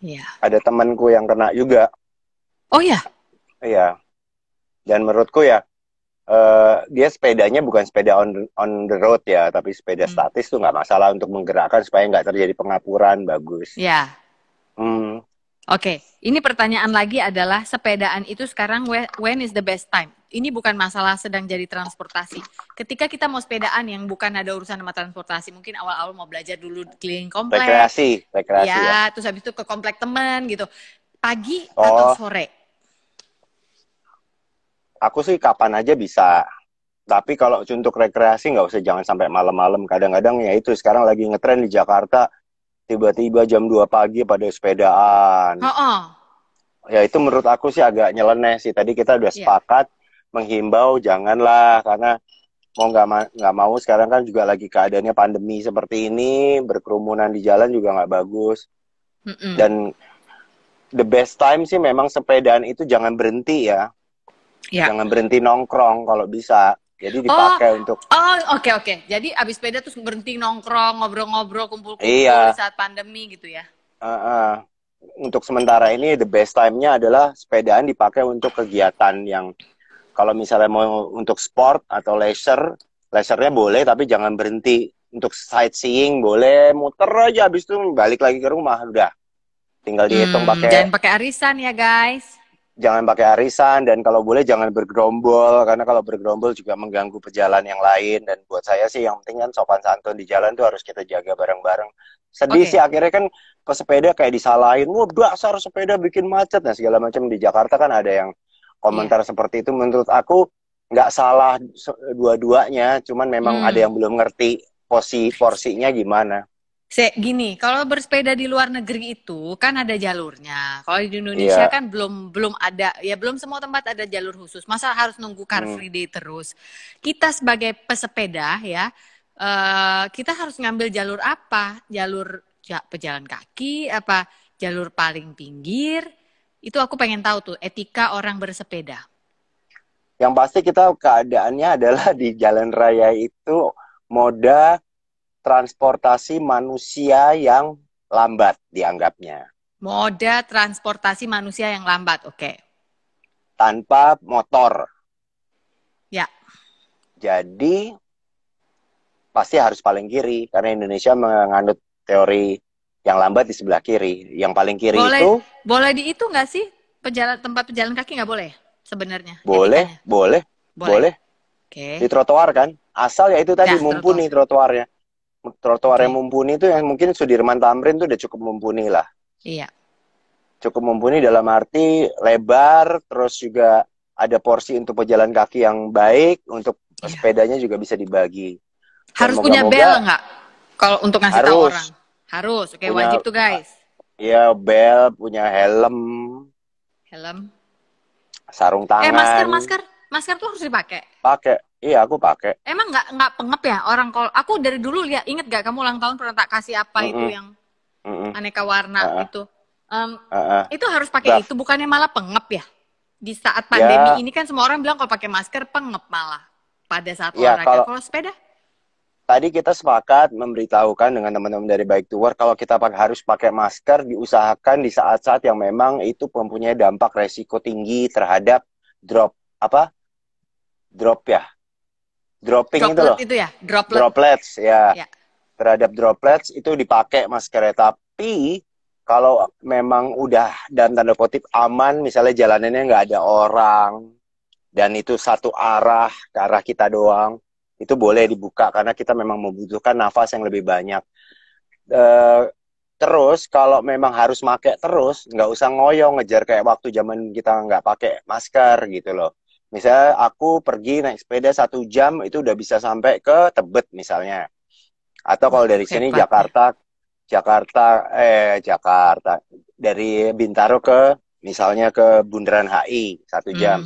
Iya. ada temanku yang kena juga. Oh ya. Iya. Dan menurutku ya dia sepedanya bukan sepeda on the road ya, tapi sepeda statis tuh nggak masalah untuk menggerakkan supaya nggak terjadi pengapuran, bagus. Ya. Hmm. Oke, ini pertanyaan lagi adalah sepedaan itu sekarang when is the best time? Ini bukan masalah sedang jadi transportasi. Ketika kita mau sepedaan yang bukan ada urusan sama transportasi, mungkin awal-awal mau belajar dulu keliling komplek. Rekreasi ya. Terus habis itu ke komplek teman gitu. Pagi Oh. atau sore? Aku sih kapan aja bisa. Tapi kalau untuk rekreasi nggak usah, jangan sampai malam-malam. Kadang-kadang ya itu sekarang lagi ngetren di Jakarta, tiba-tiba jam 2 pagi pada sepedaan. Ya itu menurut aku sih agak nyeleneh sih. Tadi kita udah sepakat menghimbau janganlah, karena mau nggak mau sekarang kan juga lagi keadaannya pandemi seperti ini, berkerumunan di jalan juga nggak bagus. Dan the best time sih memang sepedaan itu jangan berhenti ya. Jangan berhenti nongkrong kalau bisa. Jadi dipakai untuk Oke. Jadi abis sepeda terus berhenti nongkrong, ngobrol-ngobrol, kumpul-kumpul Iya. saat pandemi gitu ya. Untuk sementara ini the best time-nya adalah sepedaan dipakai untuk kegiatan yang kalau misalnya mau untuk sport atau leisure-nya boleh tapi jangan berhenti. Untuk sightseeing boleh, muter aja habis itu balik lagi ke rumah udah. Tinggal dihitung pakai. Jangan pakai arisan ya guys. Jangan pakai arisan, dan kalau boleh jangan bergerombol, karena kalau bergerombol juga mengganggu pejalan yang lain. Dan buat saya sih yang penting kan sopan santun di jalan tuh harus kita jaga bareng-bareng. Sedih sih akhirnya kan pesepeda kayak disalahin, wah dasar sepeda bikin macet dan segala macam. Di Jakarta kan ada yang komentar seperti itu. Menurut aku nggak salah dua-duanya, cuman memang ada yang belum ngerti porsinya gimana. Gini, kalau bersepeda di luar negeri itu kan ada jalurnya. Kalau di Indonesia kan belum ada, ya belum semua tempat ada jalur khusus. Masa harus nunggu Car Free Day terus? Kita sebagai pesepeda ya, kita harus ngambil jalur apa? Jalur pejalan kaki, apa jalur paling pinggir? Itu aku pengen tahu tuh, etika orang bersepeda. Yang pasti kita keadaannya adalah di jalan raya itu moda transportasi manusia yang lambat dianggapnya. Moda transportasi manusia yang lambat, oke. Tanpa motor. Ya. Jadi pasti harus paling kiri karena Indonesia menganut teori yang lambat di sebelah kiri. Yang paling kiri itu boleh di itu nggak sih? Tempat pejalan kaki nggak boleh sebenarnya? Boleh. Oke. Di trotoar kan? Asal ya itu tadi mumpuni trotoarnya. Trotoar yang mumpuni itu yang mungkin Sudirman Tamrin tuh udah cukup mumpuni lah. Iya. Cukup mumpuni dalam arti lebar, terus juga ada porsi untuk pejalan kaki yang baik, untuk sepedanya juga bisa dibagi. Harus punya bel nggak? Kalau untuk ngasih tahu orang? Harus, oke, wajib tuh guys. Iya, bel, punya helm. Sarung tangan. Masker tuh harus dipakai. Pakai. Iya, aku pakai. Emang nggak pengep ya orang kalau aku dari dulu lihat, inget gak kamu ulang tahun pernah tak kasih apa itu yang aneka warna itu? Itu harus pakai itu, bukannya malah pengep ya? Di saat pandemi ini kan semua orang bilang kalau pakai masker pengep malah pada saat olahraga. Kalau sepeda? Tadi kita sepakat memberitahukan dengan teman-teman dari Bike to Work kalau kita harus pakai masker, diusahakan di saat-saat yang memang itu mempunyai dampak resiko tinggi terhadap dropping itu loh. Droplets ya. Terhadap droplets itu dipakai maskernya. Tapi kalau memang udah dan tanda kutip aman, misalnya jalanannya nggak ada orang dan itu satu arah ke arah kita doang, itu boleh dibuka karena kita memang membutuhkan nafas yang lebih banyak. Terus kalau memang harus pakai terus, nggak usah ngoyo ngejar kayak waktu zaman kita nggak pakai masker gitu loh. Misalnya aku pergi naik sepeda 1 jam itu udah bisa sampai ke Tebet misalnya. Atau kalau dari sini Jakarta dari Bintaro ke misalnya ke Bundaran HI 1 jam.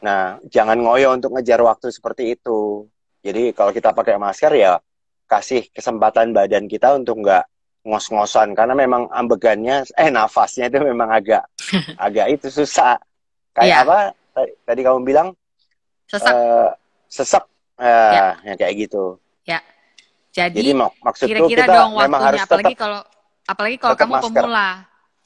Nah, jangan ngoyo untuk ngejar waktu seperti itu. Jadi kalau kita pakai masker ya kasih kesempatan badan kita untuk nggak ngos-ngosan karena memang ambegannya nafasnya itu memang agak itu susah. Kayak apa tadi kamu bilang? Sesek. Yang kayak gitu. Ya. Jadi Jadi maksudku kira-kira kita dong memang waktunya, harus tetap apalagi kalau kamu masker. pemula.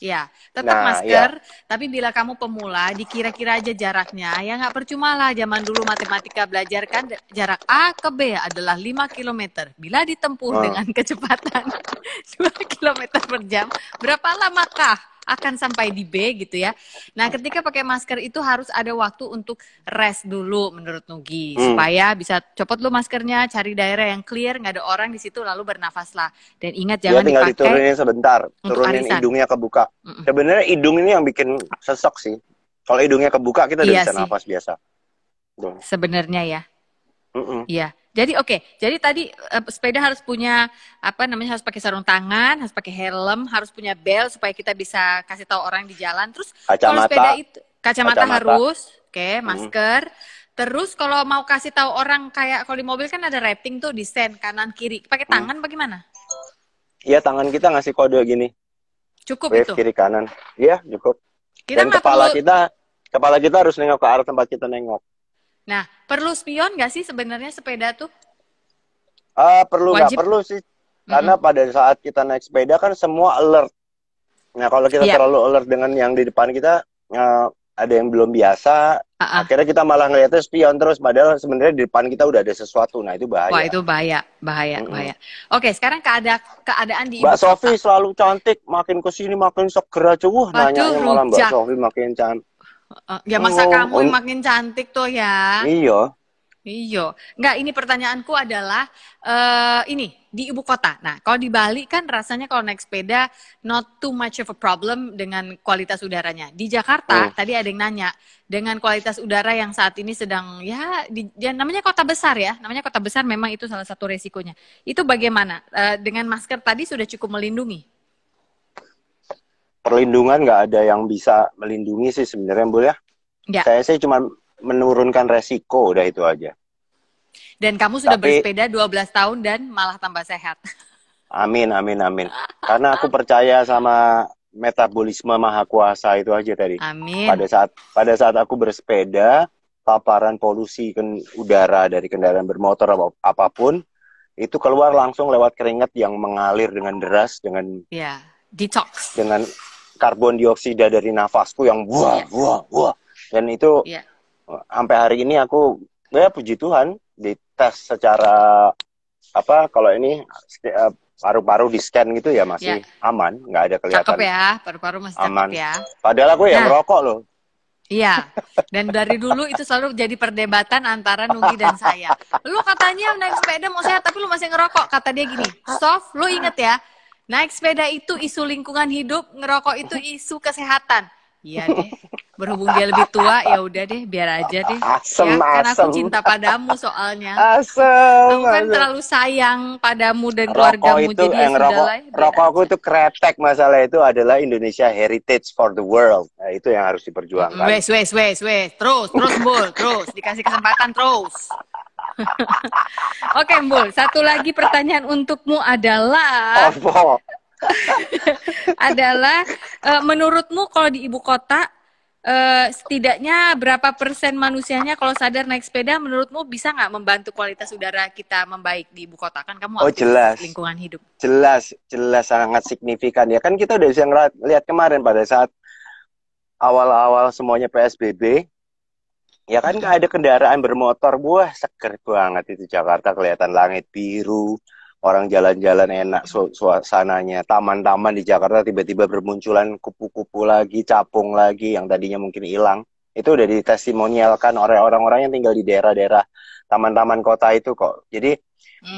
Ya, tetap Nah, masker, ya. tapi bila kamu pemula, dikira-kira aja jaraknya. Ya nggak percuma lah, zaman dulu matematika belajar kan jarak A ke B adalah 5 kilometer. Bila ditempuh dengan kecepatan 2 kilometer per jam, berapa lamakah akan sampai di B gitu ya. Nah, ketika pakai masker itu harus ada waktu untuk rest dulu menurut Nugi. Supaya bisa copot lu maskernya, cari daerah yang clear, nggak ada orang di situ, lalu bernafaslah. Dan ingat Dia jangan tinggal dipakai diturunin sebentar, untuk turunin arisan. hidungnya kebuka. Sebenarnya hidung ini yang bikin sesek sih. Kalau hidungnya kebuka kita udah Iya bisa sih. nafas biasa. Sebenarnya ya. Iya. Jadi oke. Jadi tadi sepeda harus punya harus pakai sarung tangan, harus pakai helm, harus punya bel supaya kita bisa kasih tahu orang di jalan. Terus kalau sepeda itu kacamata harus, masker. Terus kalau mau kasih tahu orang kayak kalau di mobil kan ada rating tuh di stand kanan kiri. Pakai tangan bagaimana? Iya, tangan kita ngasih kode gini. Cukup Wave itu. kiri kanan. Iya, cukup. Kita Dan kepala kita harus nengok ke arah tempat kita nengok. Nah, perlu spion nggak sih sebenarnya sepeda tuh? Perlu nggak perlu sih, karena pada saat kita naik sepeda kan semua alert. Nah, kalau kita terlalu alert dengan yang di depan kita, ada yang belum biasa, akhirnya kita malah ngeliatnya spion terus, padahal sebenarnya di depan kita udah ada sesuatu. Nah, itu bahaya. Wah, itu bahaya. Oke, sekarang keadaan di Mbak Sofi selalu cantik, makin kesini makin seger aja. Nanyanya malah Mbak Sofi makin cantik. Ya masa kamu yang makin cantik tuh ya? Iya. Enggak, ini pertanyaanku adalah ini di ibu kota. Nah, kalau di Bali kan rasanya kalau naik sepeda not too much of a problem dengan kualitas udaranya. Di Jakarta tadi ada yang nanya dengan kualitas udara yang saat ini sedang namanya kota besar ya. Namanya kota besar memang itu salah satu resikonya. Itu bagaimana? Dengan masker tadi sudah cukup melindungi? Perlindungan nggak ada yang bisa melindungi sih sebenarnya, Bu ya. Saya sih cuma menurunkan resiko, udah itu aja. Dan kamu sudah bersepeda 12 tahun dan malah tambah sehat. Amin. Karena aku percaya sama metabolisme maha kuasa itu aja tadi. Amin. Pada saat aku bersepeda, paparan polusi udara dari kendaraan bermotor apapun, itu keluar langsung lewat keringat yang mengalir dengan deras, dengan detox. Dengan karbon dioksida dari nafasku yang buah. Dan itu sampai hari ini aku puji Tuhan dites secara kalau ini paru-paru di scan gitu ya masih aman, nggak ada kelihatan. Cakep ya, paru-paru masih aman. Cakep ya. Padahal aku merokok loh. Iya, dan dari dulu itu selalu jadi perdebatan antara Nugi dan saya. Lu katanya naik sepeda mau sehat, tapi lu masih ngerokok. Kata dia gini, Sof, lu inget ya, naik sepeda itu isu lingkungan hidup, ngerokok itu isu kesehatan. Iya deh, berhubung dia lebih tua, ya udah deh, biar aja deh. Karena aku cinta padamu soalnya. Aku kan terlalu sayang padamu dan keluargamu, jadi ya sudahlah. Rokokku itu kretek, masalah itu adalah Indonesia Heritage for the World. Nah, itu yang harus diperjuangkan. Wes. Terus, Mbul. Terus, dikasih kesempatan terus. Oke, Mbul. Satu lagi pertanyaan untukmu adalah... adalah menurutmu kalau di ibu kota setidaknya berapa persen manusianya kalau sadar naik sepeda menurutmu bisa nggak membantu kualitas udara kita membaik di ibu kota? Kan kamu aktif lingkungan hidup. Jelas sangat signifikan ya, kan kita udah bisa lihat kemarin pada saat awal-awal semuanya PSBB ya kan nggak ada kendaraan bermotor, seger banget itu Jakarta, kelihatan langit biru, orang jalan-jalan enak suasananya. Taman-taman di Jakarta tiba-tiba bermunculan kupu-kupu lagi, capung lagi yang tadinya mungkin hilang. Itu udah ditestimonialkan oleh orang-orang yang tinggal di daerah-daerah taman-taman kota itu kok. Jadi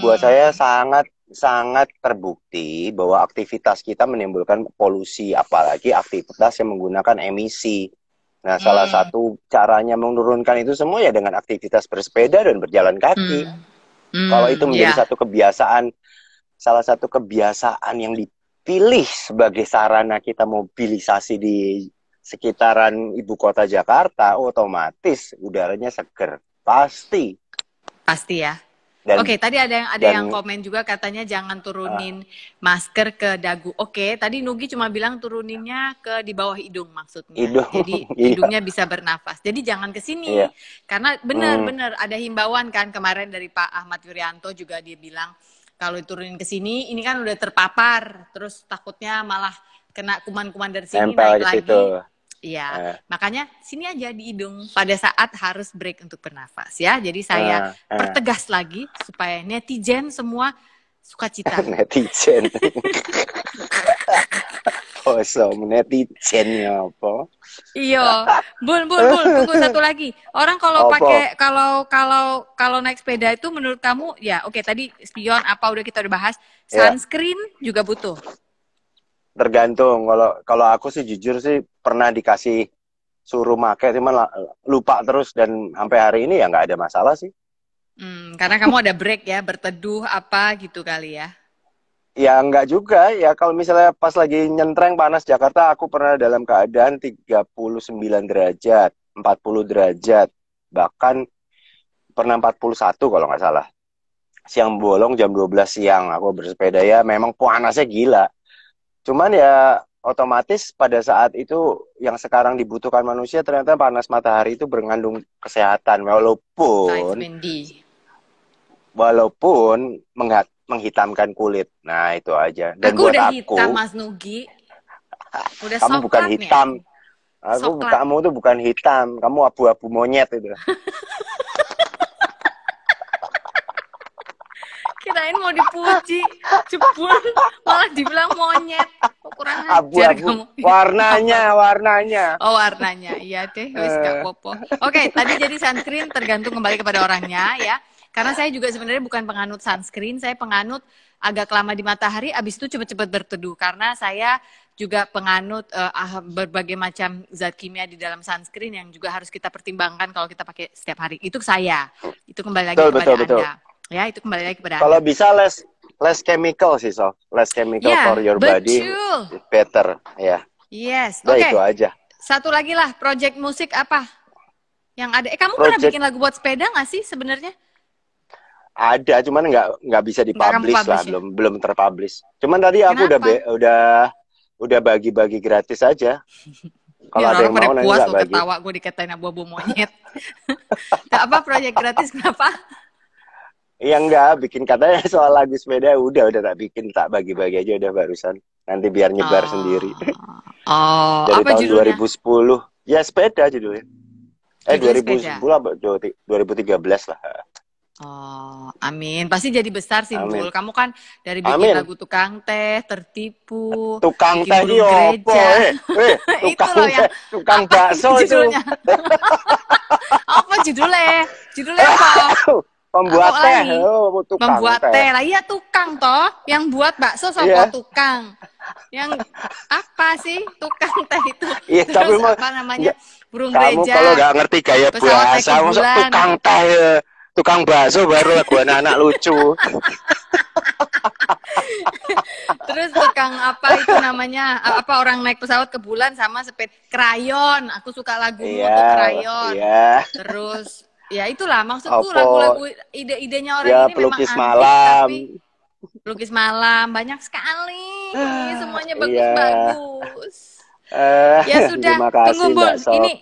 buat saya sangat terbukti bahwa aktivitas kita menimbulkan polusi, apalagi aktivitas yang menggunakan emisi. Nah, salah satu caranya menurunkan itu semua ya dengan aktivitas bersepeda dan berjalan kaki. Kalau itu menjadi satu kebiasaan, salah satu kebiasaan yang dipilih sebagai sarana kita mobilisasi di sekitaran ibu kota Jakarta, otomatis udaranya seger. Pasti ya. Oke, tadi ada yang komen juga katanya jangan turunin masker ke dagu. Oke, tadi Nugi cuma bilang turuninnya ke di bawah hidung maksudnya. Hidung. Jadi hidungnya bisa bernafas. Jadi jangan ke sini. Iya. Karena benar ada himbauan kan kemarin dari Pak Ahmad Yuryanto juga dia bilang kalau diturunin ke sini ini kan udah terpapar, terus takutnya malah kena kuman-kuman dari sini naik lagi. Situ. Iya, makanya sini aja di hidung pada saat harus break untuk bernafas ya. Jadi saya pertegas lagi supaya netizen semua sukacita. Netizen. Netizen ya apa? Iya, Bul, tunggu satu lagi. Orang kalau pakai kalau naik sepeda itu menurut kamu ya oke, tadi spion apa udah kita udah bahas, sunscreen juga butuh. Tergantung. Kalau aku sih jujur sih pernah dikasih suruh pakai, cuman lupa terus dan sampai hari ini ya nggak ada masalah sih. Karena kamu ada break ya, berteduh apa gitu kali ya? Ya nggak juga ya, kalau misalnya pas lagi nyentreng panas Jakarta, aku pernah dalam keadaan 39 derajat, 40 derajat, bahkan pernah 41 kalau nggak salah. Siang bolong jam 12 siang aku bersepeda ya, memang panasnya gila. Cuman ya otomatis pada saat itu yang sekarang dibutuhkan manusia ternyata panas matahari itu mengandung kesehatan walaupun menghitamkan kulit. Nah itu aja. Dan aku buat udah aku, hitam Mas Nugi. Udah kamu bukan hitam. Ya? Kamu tuh bukan hitam. Kamu abu-abu monyet itu. Kirain mau dipuji, jebul malah dibilang monyet. Kurang ajar kamu. Warnanya. Oh warnanya, iya deh, wis gak popo. Oke, tadi jadi sunscreen tergantung kembali kepada orangnya ya. Karena saya juga sebenarnya bukan penganut sunscreen, saya penganut agak lama di matahari, abis itu cepet-cepet berteduh. Karena saya juga penganut berbagai macam zat kimia di dalam sunscreen yang juga harus kita pertimbangkan kalau kita pakai setiap hari. Itu saya. Itu kembali lagi kepada Anda. Ya, itu kembali lagi kepada Kalau bisa less chemical sih, so. Less chemical for your body. Better, ya. Yes. Oke. Itu aja. Satu lagi lah, project musik apa? Yang ada. Kamu pernah bikin lagu buat sepeda nggak sih sebenarnya? Ada, cuman nggak bisa dipublish lah, ya? belum terpublish. Cuman tadi aku udah bagi-bagi gratis aja. Kalau ada yang mau nanti puas bagi. Ketawa gue dikatain abu-abu monyet. Apa project gratis kenapa? Iya enggak, bikin katanya soal lagu sepeda udah tak bikin, tak bagi-bagi aja udah barusan. Nanti biar nyebar sendiri. Dari apa tahun judulnya? 2010. Ya sepeda judulnya. 2010 apa 2013 lah. Oh, amin. Pasti jadi besar sih, Bul. Kamu kan dari bikin lagu Tukang Teh, Tertipu, Tukang Teh gereja. Tukang bakso itu. Apa judulnya? Judulnya apa? Pembuat teh, membuat teh lah, iya tukang toh, yang buat bakso sopo tukang, yang apa sih tukang teh itu? Iya, terus apa namanya burung gereja. Kamu kalau nggak ngerti gaya bahasa, masuk tukang teh, tukang bakso baru lagu anak-anak lucu. Terus tukang apa itu namanya? Apa orang naik pesawat ke bulan sama sepeda krayon? Aku suka lagumu tuh krayon. Iya. Terus ya itulah maksudku lagu-lagu ide-idenya orang ini pelukis memang malam. Tapi pelukis malam banyak sekali. Semuanya bagus-bagus. Ya sudah, tunggu Bul. Ini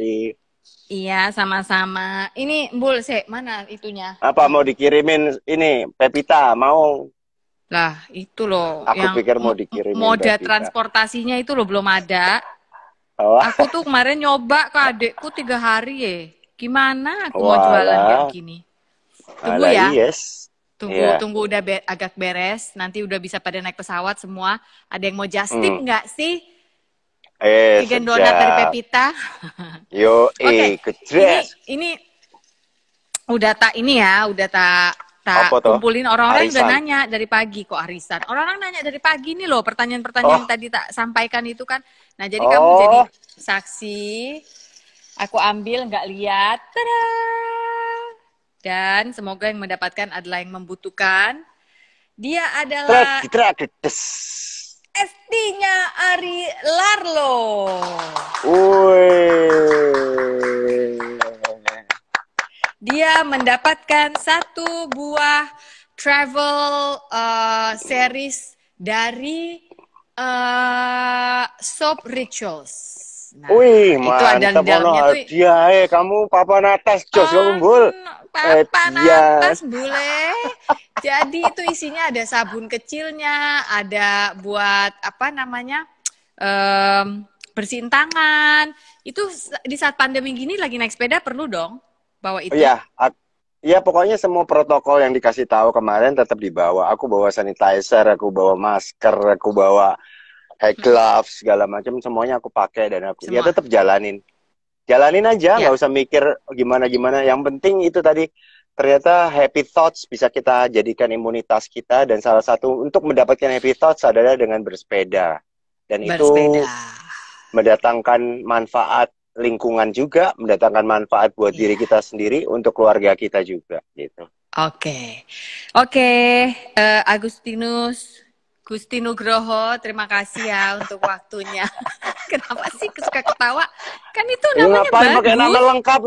iya sama-sama. Ini Bul, mana itunya? Apa mau dikirimin ini Pepita mau? Lah, itu loh aku yang pikir mau dikirimin moda Pepita. Transportasinya itu loh belum ada. Aku tuh kemarin nyoba ke adekku 3 hari ya. Gimana aku mau jualan kayak gini? Tunggu ya. Yes. Tunggu udah agak beres. Nanti udah bisa pada naik pesawat semua. Ada yang mau just tip nggak sih? Vegan donat dari Pepita. Yo, ini udah tak kumpulin orang-orang udah nanya dari pagi kok arisan. Orang-orang nanya dari pagi nih loh pertanyaan-pertanyaan yang tadi tak sampaikan itu kan. Nah jadi kamu jadi saksi. Aku ambil nggak lihat. Tada! Dan semoga yang mendapatkan adalah yang membutuhkan. Dia adalah ST-nya Ari Larlo. Dia mendapatkan 1 buah travel series dari Soap Rituals. Nah, Wih, itu ada di mantap ono dalamnya tuh. hadiah. Kamu papan atas jos kamu, Bul. Papan Iya. atas bule. Jadi itu isinya ada sabun kecilnya, ada buat apa namanya bersihin tangan. Itu di saat pandemi gini lagi naik sepeda perlu dong bawa itu. Iya, iya pokoknya semua protokol yang dikasih tahu kemarin tetap dibawa. Aku bawa sanitizer, aku bawa masker, aku bawa hand gloves segala macam, semuanya aku pakai dan aku ya tetap jalanin aja, nggak usah mikir gimana. Yang penting itu tadi, ternyata happy thoughts bisa kita jadikan imunitas kita, dan salah satu untuk mendapatkan happy thoughts adalah dengan bersepeda, dan itu mendatangkan manfaat lingkungan juga, mendatangkan manfaat buat diri kita sendiri, untuk keluarga kita juga gitu. Oke, Agustinus Gusti Nugroho, terima kasih ya untuk waktunya. Kenapa sih suka ketawa? Kan itu namanya bagus. Pakai nama lengkap.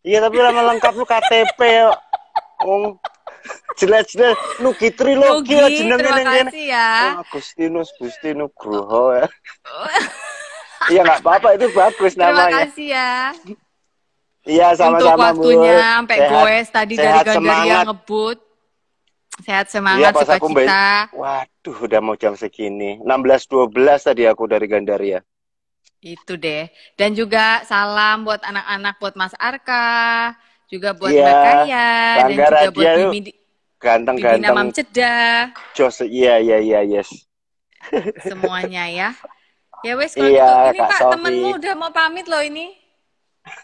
Iya, tapi nama lengkap lu KTP. Jelas-jelas Nugi Trilogi jenenge. Terima kasih ya. Agustinus Gusti Nugroho ya. Iya, nggak apa-apa, itu bagus namanya. Terima kasih ya. Iya, sama-sama. Untuk waktunya sampai goes tadi dari Gandaria ngebut. Sehat semangat, iya, sukacita. Waduh, udah mau jam segini. 16.12 tadi aku dari Gandaria. Itu deh. Dan juga salam buat anak-anak, buat Mas Arka, juga buat Mbak Kaya, dan juga buat ganteng-ganteng Mam Ceda. Jos, iya, yes. Semuanya ya. Ya wes, kalau gitu. Ini Pak, temenmu udah mau pamit loh ini.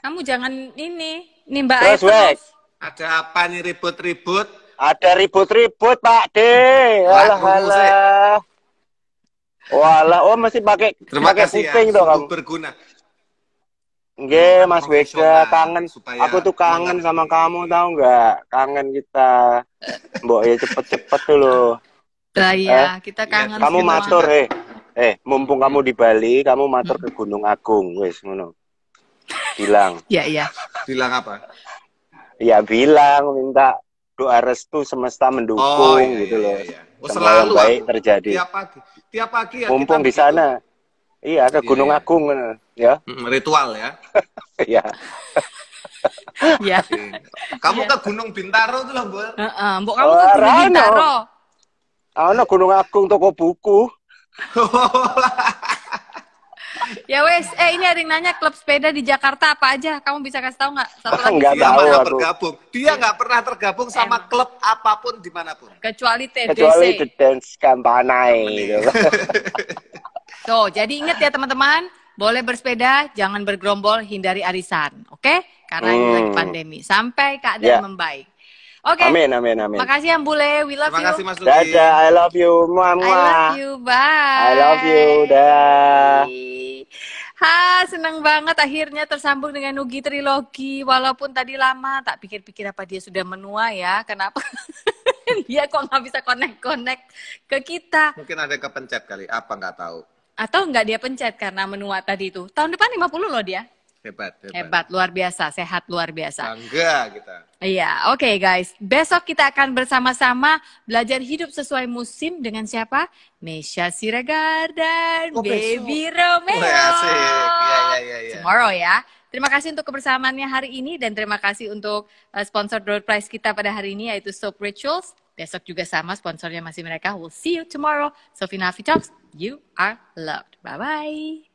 Kamu jangan ini Mbak Ayu terus. Ada apa nih ribut-ribut? Ada ribut-ribut, Pak D. Alah. Walah, masih pakai kuping ya, dong kamu. Berguna. Nggih, Mas Wega, kangen. Aku tuh kangen sama kamu, tahu nggak? Kangen kita. Mbok ya cepet-cepet tuh loh. Iya, kita kangen. Kamu matur, mumpung kamu di Bali, kamu matur ke Gunung Agung, wes ngono. Bilang. Iya. Bilang apa? Ya bilang, minta doa restu semesta mendukung gitu loh. Semua yang baik terjadi. Tiap pagi ya. Mumpung di sana. Iya, ke Gunung Agung ya. Ritual ya. Iya. Iya. Kamu ke Gunung Bintaro tuh loh, Bu. Mbok kamu ke Gunung Bintaro. Gunung Agung toko buku. Ya wes, ini ada yang nanya klub sepeda di Jakarta apa aja? Kamu bisa kasih tahu nggak? Satu lagi. Nggak tahu aku. Bergabung. Dia nggak pernah tergabung sama klub apapun dimanapun. Kecuali TDC. Kecuali The Dance Campanai. Tuh, jadi ingat ya teman-teman, boleh bersepeda, jangan bergerombol, hindari arisan, oke? Karena ini lagi pandemi. Sampai keadaan membaik. Oke. Amin. Makasih ya Bule, we love you. Terima kasih Mas Nugi. Dadah, I love you. Muah. I love you, bye. I love you, dah. Seneng banget akhirnya tersambung dengan Nugi Trilogi. Walaupun tadi lama, tak pikir-pikir apa dia sudah menua ya. Kenapa? Dia kok nggak bisa connect ke kita. Mungkin ada kepencet kali, apa nggak tahu. Atau nggak dia pencet karena menua tadi itu. Tahun depan 50 loh dia. Hebat, luar biasa, sehat luar biasa. Bangga kita. Iya, oke guys. Besok kita akan bersama-sama belajar hidup sesuai musim dengan siapa? Meisha Siregar dan Baby Romeo. Iya. Tomorrow ya. Terima kasih untuk kebersamaannya hari ini dan terima kasih untuk sponsor door prize kita pada hari ini yaitu Soap Rituals. Besok juga sama sponsornya masih mereka. We'll see you tomorrow. Sophie Nafi Talks, you are loved. Bye-bye.